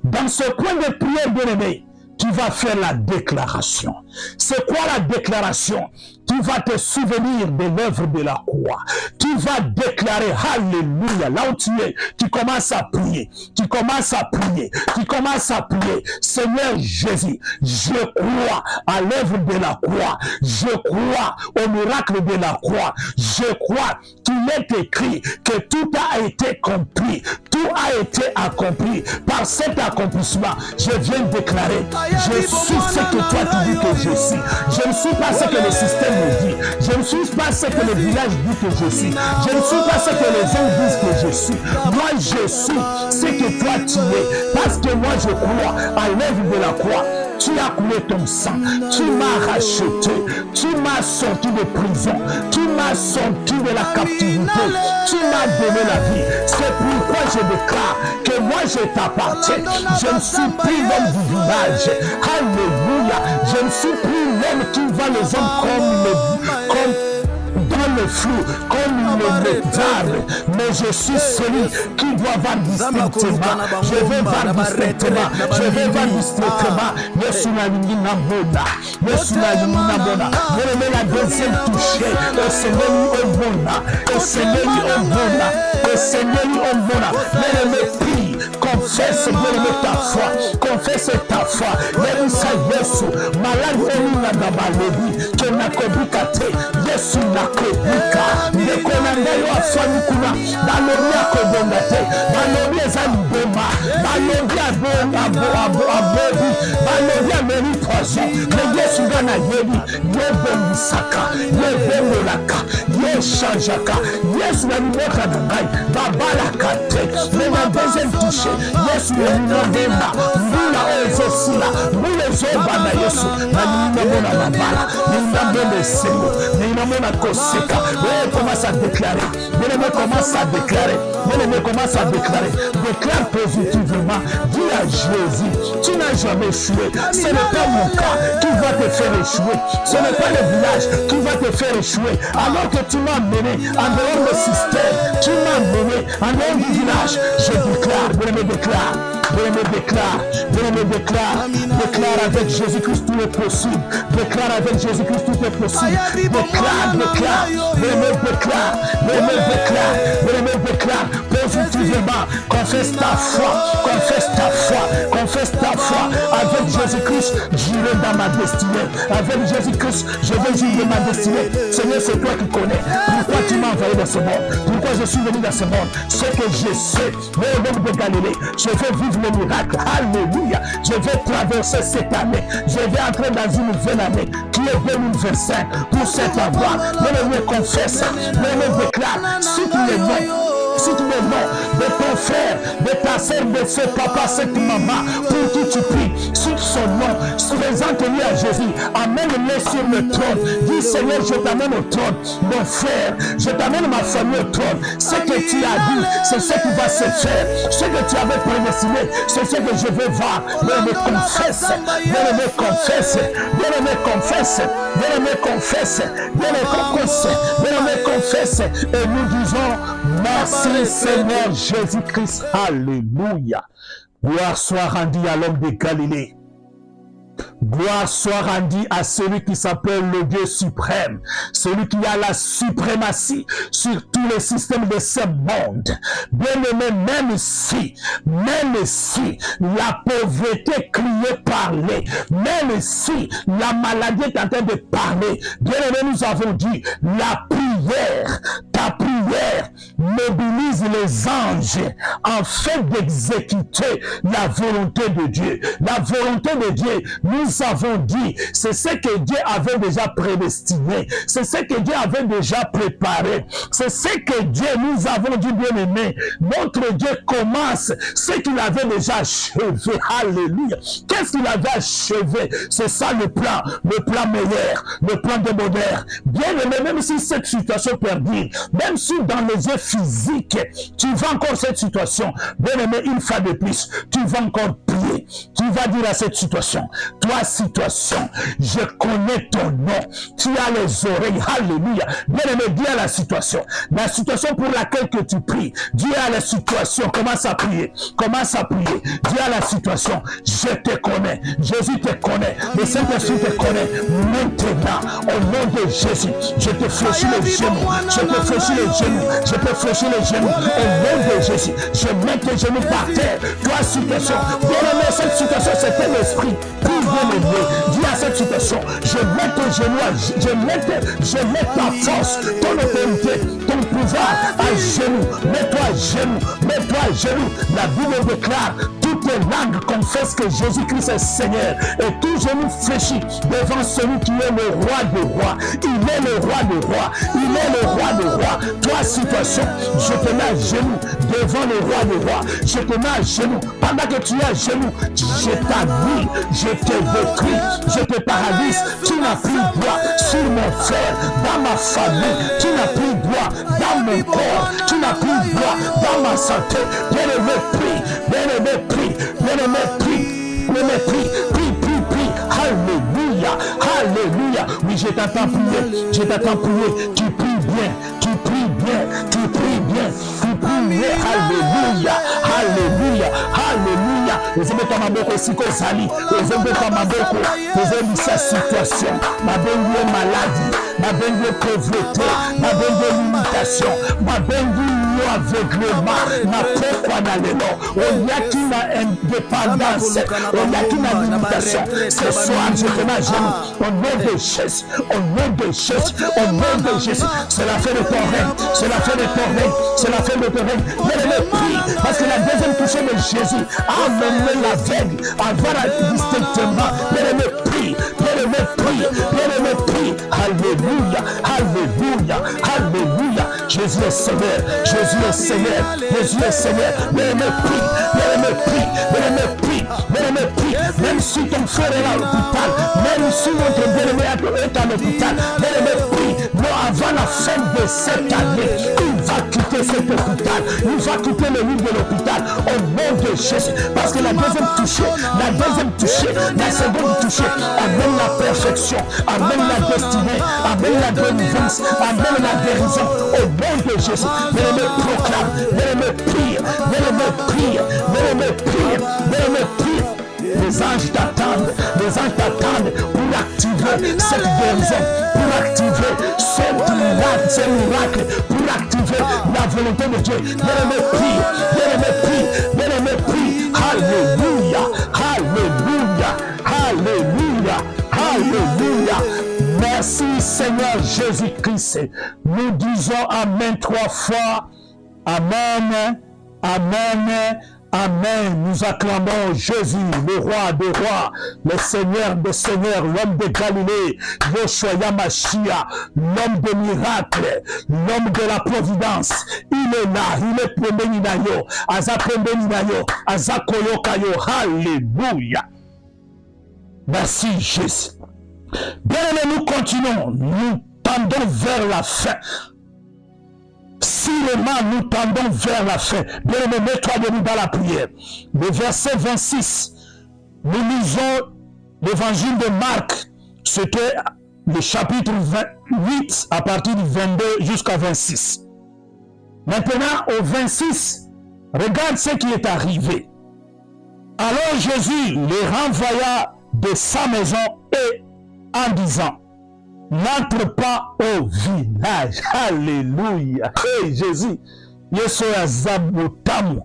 Dans ce point de prière, bien-aimé, tu vas faire la déclaration. C'est quoi la déclaration? Tu vas te souvenir de l'œuvre de la croix. Tu vas déclarer, alléluia, là où tu es, tu commences à prier, tu commences à prier, tu commences à prier. Seigneur Jésus, je crois à l'œuvre de la croix, je crois au miracle de la croix, je crois qu'il est écrit que tout a été accompli, tout a été accompli. Par cet accomplissement, je viens déclarer, je suis ce que toi tu dis que je suis. Je ne suis pas ce que le système me dit. Je ne suis pas ce que le village dit que je suis. Je ne suis pas ce que les gens disent que je suis. Moi, je suis ce que toi tu es. Parce que moi, je crois à l'œuvre de la croix. Tu as coulé ton sang. Tu m'as racheté. Tu m'as sorti de prison. Tu m'as sorti de la captivité. Tu m'as donné la vie. C'est pourquoi je déclare que moi je t'appartiens. Je ne suis plus l'homme du village. Alléluia. Je ne suis plus l'homme qui va les hommes comme dans le flou, comme le métal, mais je suis celui qui doit voir distinctement. Je vais voir distinctement. Je vais voir distinctement. Yesu na lingi na bona. Yesu na lingi na bona. Vous la deuxième touchée. Le Seigneur au bona. Le Seigneur au bona. Le Seigneur au bona. Mais prie. Confesse ta foi. Confesse ta foi. Yerusa Yesu. Malade na dabalobi. Que na kobikate. Yesu na kobika. Ndekonanda yo afani kuna. Balobi akobonga te. Balobi ezali boma. Balobi abobi. Balobi ameri poison. Mais Yesu gana yebi. Yebe misaka. Yebe molaka. Ye chanjaka. Yesu na mimoka na ngai. Babalaka te. Mais ma deuxième touche. Yesu na mimodema. Mbula ezosila. Mbula ezoba na Yesu. Na mimomona mabala. Mimomona semo. Mimomona koseka. Ouais, commence à déclarer. Bien-aimé, commence à déclarer. Bien-aimé, commence à déclarer. Déclare positivement. Dis à Jésus, tu n'as jamais échoué. Ce n'est pas mon cas qui va te faire échouer. Ce n'est pas le village qui va te faire échouer. Alors que tu m'as mené en dehors du système, tu m'as mené en dehors du village. Je déclare, bien-aimé, déclare. Bien-aimé, déclare. Bien-aimé, déclare. Déclare avec Jésus-Christ tout est possible. Déclare avec Jésus-Christ tout est possible. Déclare, déclare. Bien-aimé, déclare. Bien-aimé, déclare. Bien-aimé, déclare. Positivement. Confesse ta foi. Confesse ta foi. Confesse ta foi. Avec Jésus-Christ, j'irai dans ma destinée. Avec Jésus-Christ, je vais vivre ma destinée. Seigneur, c'est toi qui connais. Pourquoi tu m'as envoyé dans ce monde? Pourquoi je suis venu dans ce monde? Ce que je sais, le monde de Galilée, je vais vivre le miracle. Alléluia. Je vais traverser cette année. Je vais entrer dans une nouvelle année qui est 2025 pour cette avoir. Je me confesse. Je me déclare. Si tu es bon, si tu es bon de ton frère, de ta soeur, de ce papa, cette maman, pour qui tu pries, sur son nom, présente-lui à Jésus, amène-le sur le trône. Dis Seigneur, je t'amène au trône, mon frère, je t'amène ma famille au trône. Ce que tu as dit, c'est ce qui va se faire. Ce que tu avais prédestiné, c'est ce que je veux voir. Bien-aimé, confesse, bien-aimé, confesse, bien-aimé, confesse, bien-aimé, confesse, bien-aimé, confesse, bien-aimé, confesse, et nous disons merci Seigneur Jésus-Christ. Alléluia. Gloire soit rendue à l'homme de Galilée. Gloire soit rendue à celui qui s'appelle le Dieu suprême, celui qui a la suprématie sur tous les systèmes de ce monde. Bien-aimé, même si la pauvreté criait parler, même si la maladie est en train de parler, bien-aimé, nous avons dit, la prière, ta prière mobilise les anges afin d'exécuter la volonté de Dieu. La volonté de Dieu, nous avons dit, c'est ce que Dieu avait déjà prédestiné, c'est ce que Dieu avait déjà préparé, c'est ce que Dieu, nous avons dit, bien aimé, notre Dieu commence ce qu'il avait déjà achevé. Alléluia. Qu'est-ce qu'il avait achevé? C'est ça le plan meilleur, le plan de bonheur. Bien aimé, même si cette situation perdure, même si dans les yeux physiques, tu vas encore cette situation, bien aimé, une fois de plus, tu vas encore prier, tu vas dire à cette situation, toi situation, je connais ton nom, tu as les oreilles, alléluia. Bien aimé, dis à la situation pour laquelle que tu pries, dis à la situation, commence à prier, dis à la situation, je te connais, Jésus te connaît, le Saint-Esprit te connaît, maintenant, au nom de Jésus, je te fléchis les genoux, au nom de Jésus, je mets tes genoux par terre, toi situation, bien aimé, cette situation c'était l'esprit, plus bien aimé, dis à cette situation, je mets tes genoux, je mets ta force, ton autorité, ton pouvoir à genoux, mets-toi à genoux, la Bible déclare, toute toutes les langues confessent que Jésus-Christ est Seigneur. Et tout genou fléchit devant celui qui est le roi des rois. Il est le roi des rois. Il est le roi des rois. Toi, situation, je te mets à genoux devant le roi des rois. Je te mets à genoux. Pendant que tu es à genoux, je t'annule, je te détruis, je te paralyse. Tu n'as plus droit sur mon frère, dans ma famille. Tu n'as plus droit dans mon corps. Tu n'as plus droit dans ma santé. Bien-aimé, prie. Bien-aimé, prie. Bien-aimé, prie. Bien-aimé, prie. Prie, prie, prie. Alléluia. Alléluia. Oui, je t'attends prier. Je t'attends prier. Tu pries bien. Tu pries bien. Tu pries bien. Tu pries bien. Alléluia. Alléluia. Alléluia. Les amis, comme Maboko, si qu'on s'allie. Les amis, comme Maboko, les amis, sa situation. Ma belle maladie. Ma belle pauvreté. Ma belle limitation. Ma belle aveuglement. Ma pourquoi d'aller là. On y a qui n'a indépendance. On y a qui n'a limitation. Ce soir, je te mets à genoux. Au nom de Jésus. Au nom de Jésus. Au nom de Jésus. C'est la fin de ton règne. C'est la fin de ton règne. C'est la fin de ton règne. Bien-aimé, prie. Parce que la deuxième touchée de Jésus a amené l'aveugle à voir distinctement. Bien-aimé, prie. Bien-aimé, prie. Bien-aimé, prie. Alléluia. Alléluia. Alléluia. Jésus est Seigneur. Jésus est Seigneur. Jésus est Seigneur. Bien-aimé, prie. Bien-aimé, prie. Bien-aimé, prie. Bien-aimé, prie. Même si ton frère est à l'hôpital, même si notre bien-aimé est à l'hôpital, bien-aimé, prie. Non, avant la fin de cette année, il va quitter cet hôpital. Il va quitter le lit de l'hôpital au nom de Jésus. Parce que la deuxième touchée, la seconde touchée amène la perfection, amène la destinée, amène la délivrance, amène la guérison au nom de Jésus. Bien-aimé, proclame, bien-aimé, prie, bien-aimé, prie, bien-aimé, prie, bien-aimé, prie. Les anges t'attendent pour activer cette guérison, pour activer ce miracle, pour activer la volonté de Dieu. Bien-aimé, prie, bien-aimé, prie, bien-aimé, prie. Alléluia, alléluia, alléluia, alléluia. Merci Seigneur Jésus-Christ. Nous disons Amen 3 fois. Amen, Amen. Amen. Nous acclamons Jésus, le roi des rois, le Seigneur des seigneurs, l'homme de Galilée, Yoshua Yamashia, l'homme des miracles, l'homme de la providence. Il est là, il est premier Ninayo, Aza premier Ninayo, Aza Koyokayo. Alléluia. Merci Jésus. Bien aimé, nous continuons, nous tendons vers la fin. Seulement nous tendons vers la fin. Bien-aimé, mets-toi debout dans la prière. Le verset 26, nous lisons l'évangile de Marc. C'était le chapitre 28 à partir du 22 jusqu'à 26. Maintenant, au 26, regarde ce qui est arrivé. Alors Jésus les renvoya de sa maison et en disant: n'entre pas au village. Alléluia. Hey Jésus. Yesu azabotamu.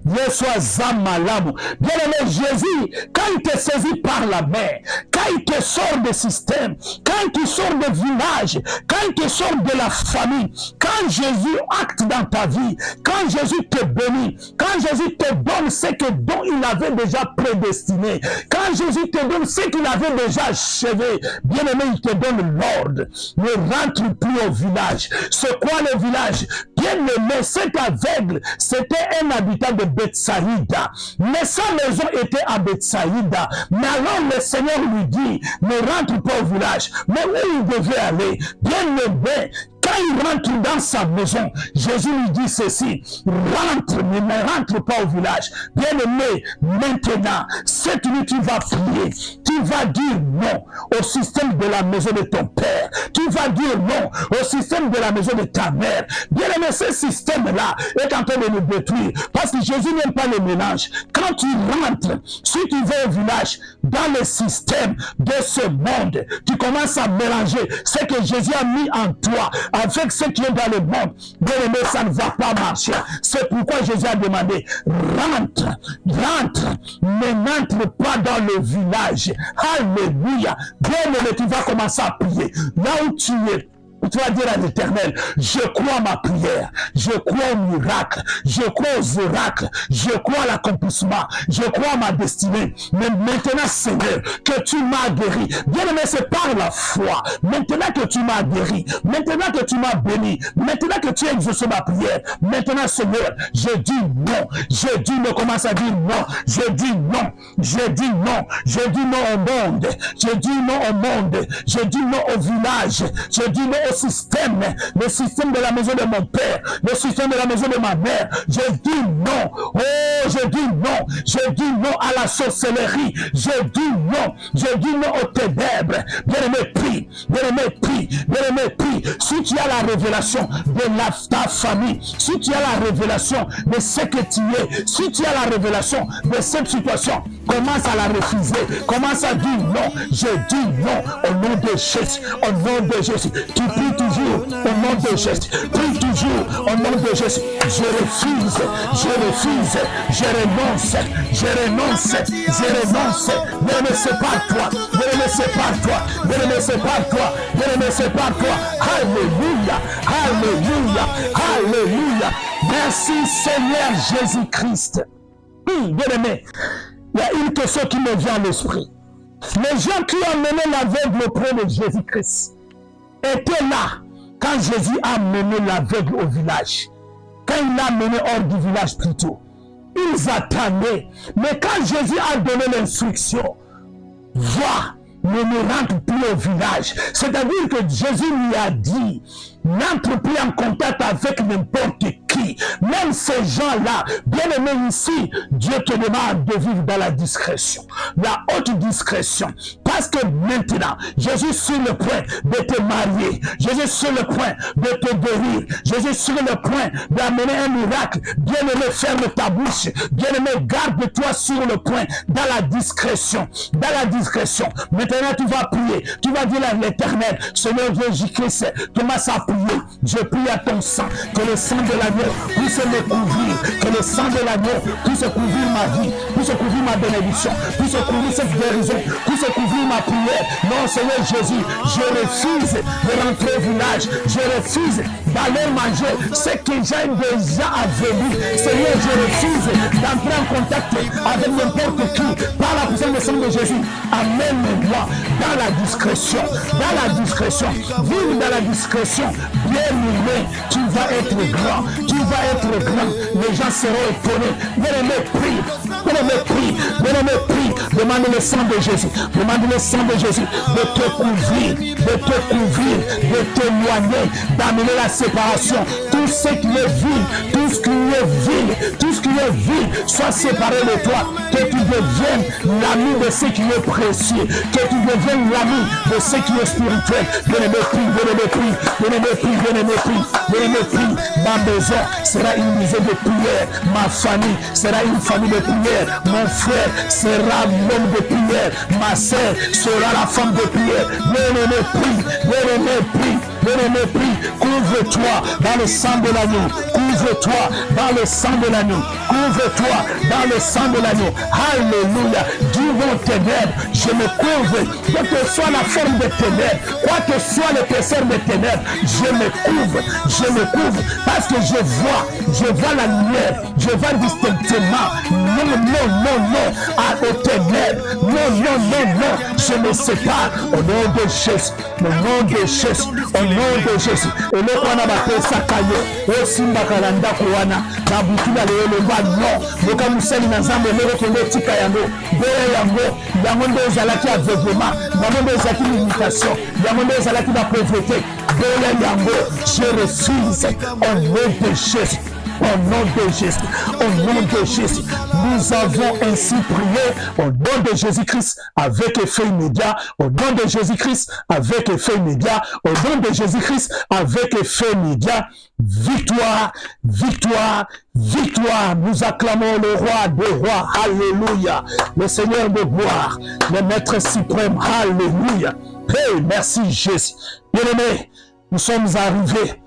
Yesu azamalamu. Bien-aimé Jésus, quand il te saisit par la main, quand il te sort des systèmes, quand il te sort des villages, quand il te sort de la famille, quand Jésus acte dans ta vie, quand Jésus te bénit, quand Jésus te donne ce que dont il avait déjà prédestiné, quand Jésus te donne ce qu'il avait déjà achevé, bien-aimé, il te donne l'ordre. Ne rentre plus au village. C'est quoi le village? Bien-aimé, cet aveugle, c'était un habitant de Bethsaïda. Mais sa maison était à Bethsaïda. Mais alors le Seigneur lui dit: ne rentre pas au village. Mais où il devait aller? Bien-aimé, quand il rentre dans sa maison, Jésus lui dit ceci: rentre, mais ne rentre pas au village. Bien-aimé, maintenant, cette nuit tu vas prier. Tu vas dire non au système de la maison de ton père. Tu vas dire non au système de la maison de ta mère. Bien-aimé, ce système-là est en train de nous détruire. Parce que Jésus n'aime pas le mélange. Quand tu rentres, si tu vas au village, dans le système de ce monde, tu commences à mélanger ce que Jésus a mis en toi avec ce qui est dans le monde. Bien-aimé, ça ne va pas marcher. C'est pourquoi Jésus a demandé: rentre, rentre, mais n'entre pas dans le village. Alléluia. Bien-aimé, tu vas commencer à prier. Là où tu es, Tu vas dire à l'Éternel, je crois à ma prière, je crois au miracle, je crois aux oracles, je crois à l'accomplissement, je crois à ma destinée. Mais maintenant, Seigneur, que tu m'as guéri. Bien-aimé, c'est par la foi. Maintenant que tu m'as guéri, maintenant que tu m'as béni, maintenant que tu as exaucé ma prière, maintenant, Seigneur, je dis non. Je dis non, commence à dire non. Je dis non. Je dis non. Je dis non au monde. Je dis non au monde. Je dis non au village. Je dis non au système. Le système de la maison de mon père. Le système de la maison de ma mère. Je dis non. Oh, je dis non. Je dis non à la sorcellerie. Je dis non. Je dis non aux ténèbres. Bien-aimé, prie. Bien-aimé, prie. Bien-aimé, prie. Si tu as la révélation de ta famille, si tu as la révélation de ce que tu es, si tu as la révélation de cette situation, commence à la refuser. Commence à dire non. Je dis non au nom de Jésus. Au nom de Jésus. Tu pries toujours au nom de Jésus. Prie toujours au nom de Jésus. Je refuse. Je refuse. Je renonce. Je renonce. Je renonce. Ne me sépare toi. Ne me sépare toi. Ne me sépare toi. Ne me sépare toi. Alléluia. Alléluia. Alléluia. Merci Seigneur Jésus-Christ. Bien-aimé, il y a une question qui me vient à l'esprit. Les gens qui ont mené l'aveugle auprès de Jésus-Christ étaient là quand Jésus a mené l'aveugle au village. Quand il l'a mené hors du village plutôt. Ils attendaient. Mais quand Jésus a donné l'instruction, va, ne rentre plus au village. C'est-à-dire que Jésus lui a dit, n'entre plus en contact avec n'importe qui. Même ces gens-là, bien aimés ici, Dieu te demande de vivre dans la discrétion. La haute discrétion. Parce que maintenant, Jésus est sur le point de te marier. Jésus est sur le point de te guérir. Jésus est sur le point d'amener un miracle. Bien aimé, ferme ta bouche. Bien aimé, garde-toi sur le point. Dans la discrétion. Dans la discrétion. Maintenant, tu vas prier. Tu vas dire à l'Éternel, Seigneur Jésus-Christ, commence à prier. Je prie à ton sang, que le sang de l'agneau puisse me couvrir, que le sang de l'agneau puisse couvrir ma vie, puisse couvrir ma bénédiction, puisse couvrir cette guérison, puisse couvrir ma prière. Non, Seigneur Jésus, je refuse de rentrer au village, je refuse d'aller manger ce que j'ai déjà avenu. Seigneur, je refuse d'entrer en contact avec n'importe qui par la puissance du sang de Jésus. Amène-moi dans la discrétion, dans la discrétion, vive dans la discrétion. Bien aimé, tu vas être grand, tu vas être grand, les gens seront étonnés. Bien aimé, prie, bien aimé, prie, bien aimé, prie, demande le sang de Jésus, demande le sang de Jésus de te couvrir, de témoigner, d'amener la séparation. Tout ce qui est vil, tout ce qui est vil, tout ce qui est vil, soit séparé de toi, que tu deviennes l'ami de ce qui est précieux, que tu deviennes l'ami de ce qui est spirituel. Bien aimé, prie, bien aimé, prie, bien aimé, prie, bien aimé, prie, bien aimé, prie. Ma maison sera une maison de prière, ma famille sera une famille de prière, mon frère sera l'homme de prière, ma sœur sera la femme de prière. Bien aimé, prie, bien aimé, prie, bien aimé, prie. Couvre-toi dans le sang de l'agneau, couvre-toi dans le sang de l'agneau, couvre-toi dans le sang de l'agneau. Alléluia. Dis mon ténèbres, je me couvre, quelle que soit la forme de ténèbres, quoi que soit l'épaisseur des ténèbres, je me couvre, parce que je vois la lumière, je vois distinctement. Non, non, non, non, aux ténèbres, non, non, non, non, je me sépare au nom de Jésus, au nom de Jésus, au nom de Jésus. Et le Kwana Bapesa Kayo, aussi Makalanda Kwana, Nabukina Leoleba, non, Boka Mousseli Nazambe, Lero Tika Yango, Bere Yango, Yango Zalaki aveuglement, Yango Zalaki limitation, Yango Zalaki la pauvreté, Bere Yango, je refuse au nom de Jésus. Au nom de Jésus, au nom de Jésus, nous avons ainsi prié au nom de Jésus-Christ avec effet immédiat, au nom de Jésus-Christ avec effet immédiat, au nom de Jésus-Christ avec effet immédiat. Victoire, victoire, victoire. Nous acclamons le roi des rois. Alléluia. Le Seigneur de gloire, le Maître suprême. Alléluia. Hey, merci Jésus. Bien-aimés, nous sommes arrivés.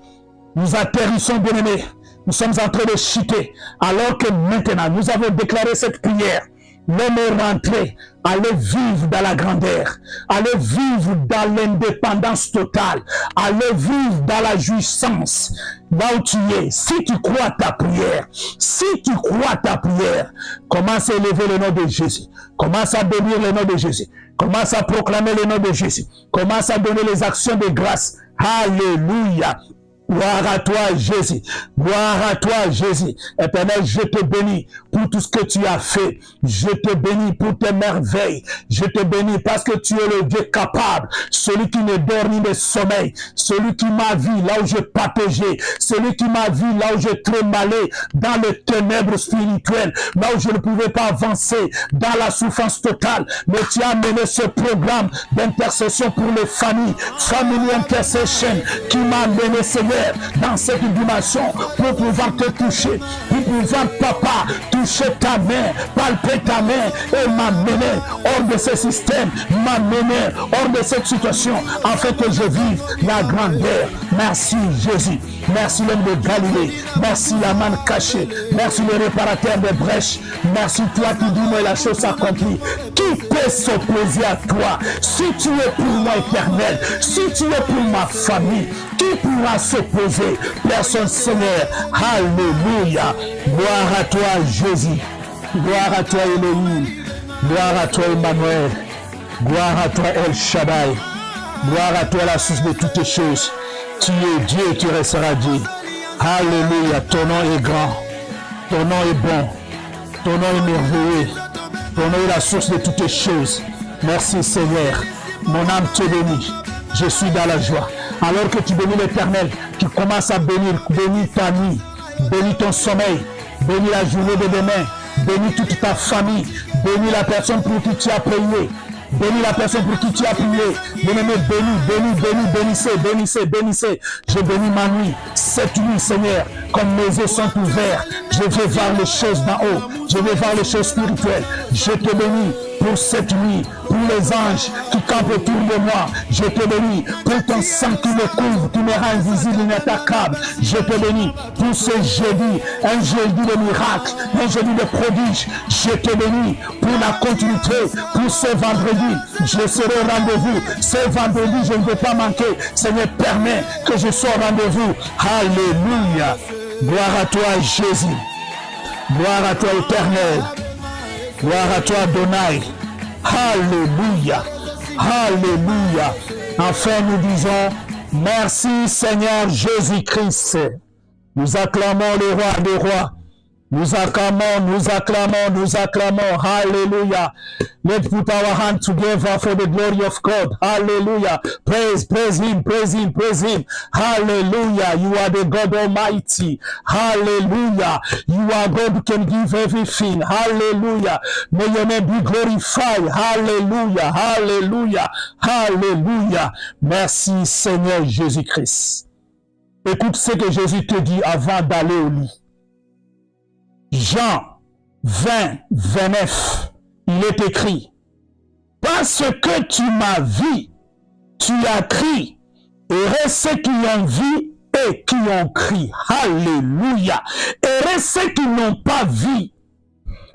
Nous atterrissons, bien-aimés. Nous sommes en train de chuter, alors que maintenant, nous avons déclaré cette prière. L'homme est rentré, allez vivre dans la grandeur, allez vivre dans l'indépendance totale, allez vivre dans la jouissance, là où tu es. Si tu crois à ta prière, si tu crois à ta prière, commence à élever le nom de Jésus, commence à bénir le nom de Jésus, commence à proclamer le nom de Jésus, commence à donner les actions de grâce. Alléluia. Gloire à toi, Jésus. Gloire à toi, Jésus. Éternel, je te bénis pour tout ce que tu as fait. Je te bénis pour tes merveilles. Je te bénis parce que tu es le Dieu capable, celui qui ne dort ni ne sommeille, celui qui m'a vu là où je pataugeais, celui qui m'a vu là où je trémalais dans les ténèbres spirituelles, là où je ne pouvais pas avancer, dans la souffrance totale. Mais tu as mené ce programme d'intercession pour les familles, Family Intercession, qui m'a mené, Seigneur, dans cette dimension pour pouvoir te toucher, pour pouvoir, papa, toucher ta main, palper ta main et m'amener hors de ce système, m'amener hors de cette situation, afin que je vive la grandeur. Merci Jésus, merci l'homme de Galilée, merci la manne cachée, merci le réparateur des brèches, merci toi qui dis moi la chose accomplie. Qui peut s'opposer à toi? Si tu es pour moi, Éternel, si tu es pour ma famille, qui pourra s'opposer? Personne, Seigneur. Alléluia. Gloire à toi, Jésus. Gloire à toi, Elohim. Gloire à toi, Emmanuel. Gloire à toi, El Shaddai. Gloire à toi, la source de toutes les choses. Tu es Dieu et tu resteras Dieu. Alléluia. Ton nom est grand. Ton nom est bon. Ton nom est merveilleux. Ton nom est la source de toutes les choses. Merci, Seigneur. Mon âme te bénit. Je suis dans la joie. Alors que tu bénis l'Éternel, tu commences à bénir ta nuit, bénis ton sommeil, bénis la journée de demain, bénis toute ta famille, bénis la personne pour qui tu as prié, bénis la personne pour qui tu as prié. Bien-aimé, bénissez. Je bénis ma nuit, cette nuit, Seigneur, comme mes yeux sont ouverts, je vais voir les choses d'en haut, je vais voir les choses spirituelles. Je te bénis pour cette nuit, pour les anges qui campent autour de moi. Je te bénis pour ton sang qui me couvre, qui me rend invisible, inattaquable. Je te bénis pour ce jeudi, un jeudi de miracle, un jeudi de prodige. Je te bénis pour la continuité, pour ce vendredi. Je serai au rendez-vous. Ce vendredi, je ne vais pas manquer. Seigneur, permets que je sois au rendez-vous. Alléluia. Gloire à toi, Jésus. Gloire à toi, Éternel. Gloire à toi, Adonai. Alléluia. Alléluia. Enfin, nous disons merci, Seigneur Jésus-Christ. Nous acclamons le roi des rois. Nous acclamons. Hallelujah. Let's put our hands together for the glory of God. Hallelujah. Praise him. Hallelujah. You are the God Almighty. Hallelujah. You are God who can give everything. Hallelujah. May your name be glorified. Hallelujah. Merci Seigneur Jésus-Christ. Écoute ce que Jésus te dit avant d'aller au lit. Jean 20, 29, il est écrit, parce que tu m'as vu, tu as crié, et ceux qui ont vu et qui ont crié. Alléluia. Et ceux qui n'ont pas vu,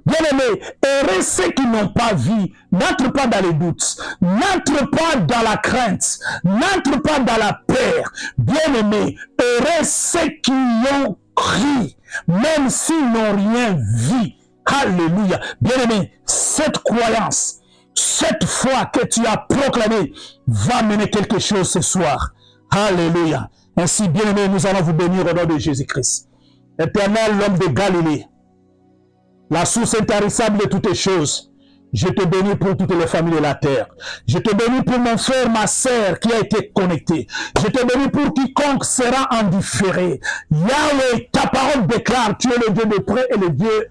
bien-aimés, et ceux qui n'ont pas vu, n'entre pas dans les doutes, n'entre pas dans la crainte, n'entre pas dans la peur. Bien-aimés, et ceux qui ont crié, même s'ils n'ont rien vu. Alléluia. Bien-aimé, cette croyance, cette foi que tu as proclamée va mener quelque chose ce soir. Alléluia. Ainsi, bien-aimé, nous allons vous bénir au nom de Jésus-Christ. Éternel, l'homme de Galilée, la source intarissable de toutes les choses, je te bénis pour toutes les familles de la terre. Je te bénis pour mon frère, ma sœur qui a été connecté. Je te bénis pour quiconque sera en différé. Yahweh, ta parole déclare, tu es le Dieu de près et le Dieu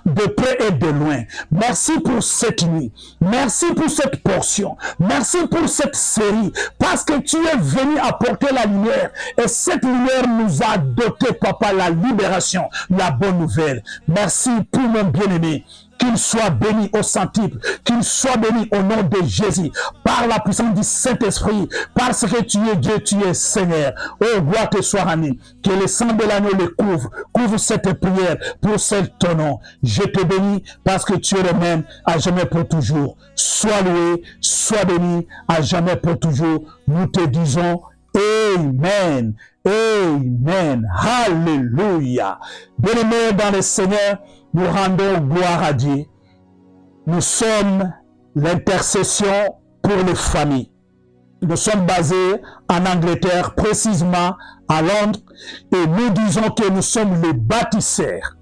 de près et de loin. Merci pour cette nuit. Merci pour cette portion. Merci pour cette série. Parce que tu es venu apporter la lumière. Et cette lumière nous a doté, papa, la libération, la bonne nouvelle. Merci pour mon bien-aimé. qu'il soit béni au centuple, qu'il soit béni au nom de Jésus, par la puissance du Saint-Esprit, parce que tu es Dieu, tu es Seigneur. Oh, gloire te soit rendue, que le sang de l'agneau le couvre cette prière pour ton nom. Je te bénis parce que tu es le même à jamais pour toujours. Sois loué, sois béni à jamais pour toujours. Nous te disons Amen. Amen. Alléluia. Bien-aimés dans le Seigneur, nous rendons gloire à Dieu. Nous sommes l'intercession pour les familles. Nous sommes basés en Angleterre, précisément à Londres, et nous disons que nous sommes les bâtisseurs.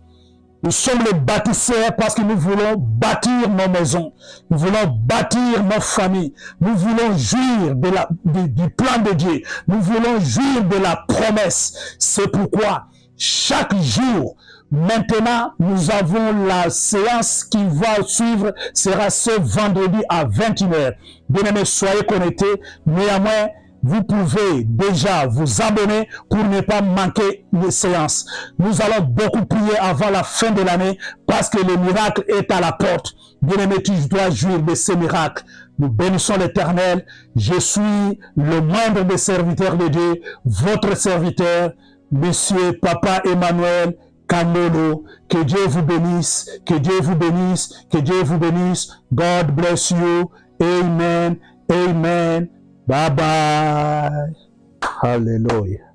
Nous sommes les bâtisseurs parce que nous voulons bâtir nos maisons, nous voulons bâtir nos familles, nous voulons jouir du plan de Dieu, nous voulons jouir de la promesse. C'est pourquoi chaque jour, maintenant, nous avons la séance qui va suivre, sera ce vendredi à 21h. Bien-aimés, soyez connectés, néanmoins, vous pouvez déjà vous abonner pour ne pas manquer les séances. Nous allons beaucoup prier avant la fin de l'année parce que le miracle est à la porte. Bien-aimé, tu dois jouir de ces miracles. Nous bénissons l'Éternel. Je suis le moindre des serviteurs de Dieu, votre serviteur, Monsieur Papa Emmanuel Kandolo. Que Dieu vous bénisse, que Dieu vous bénisse, que Dieu vous bénisse. God bless you. Amen. Amen. Bye bye. Hallelujah.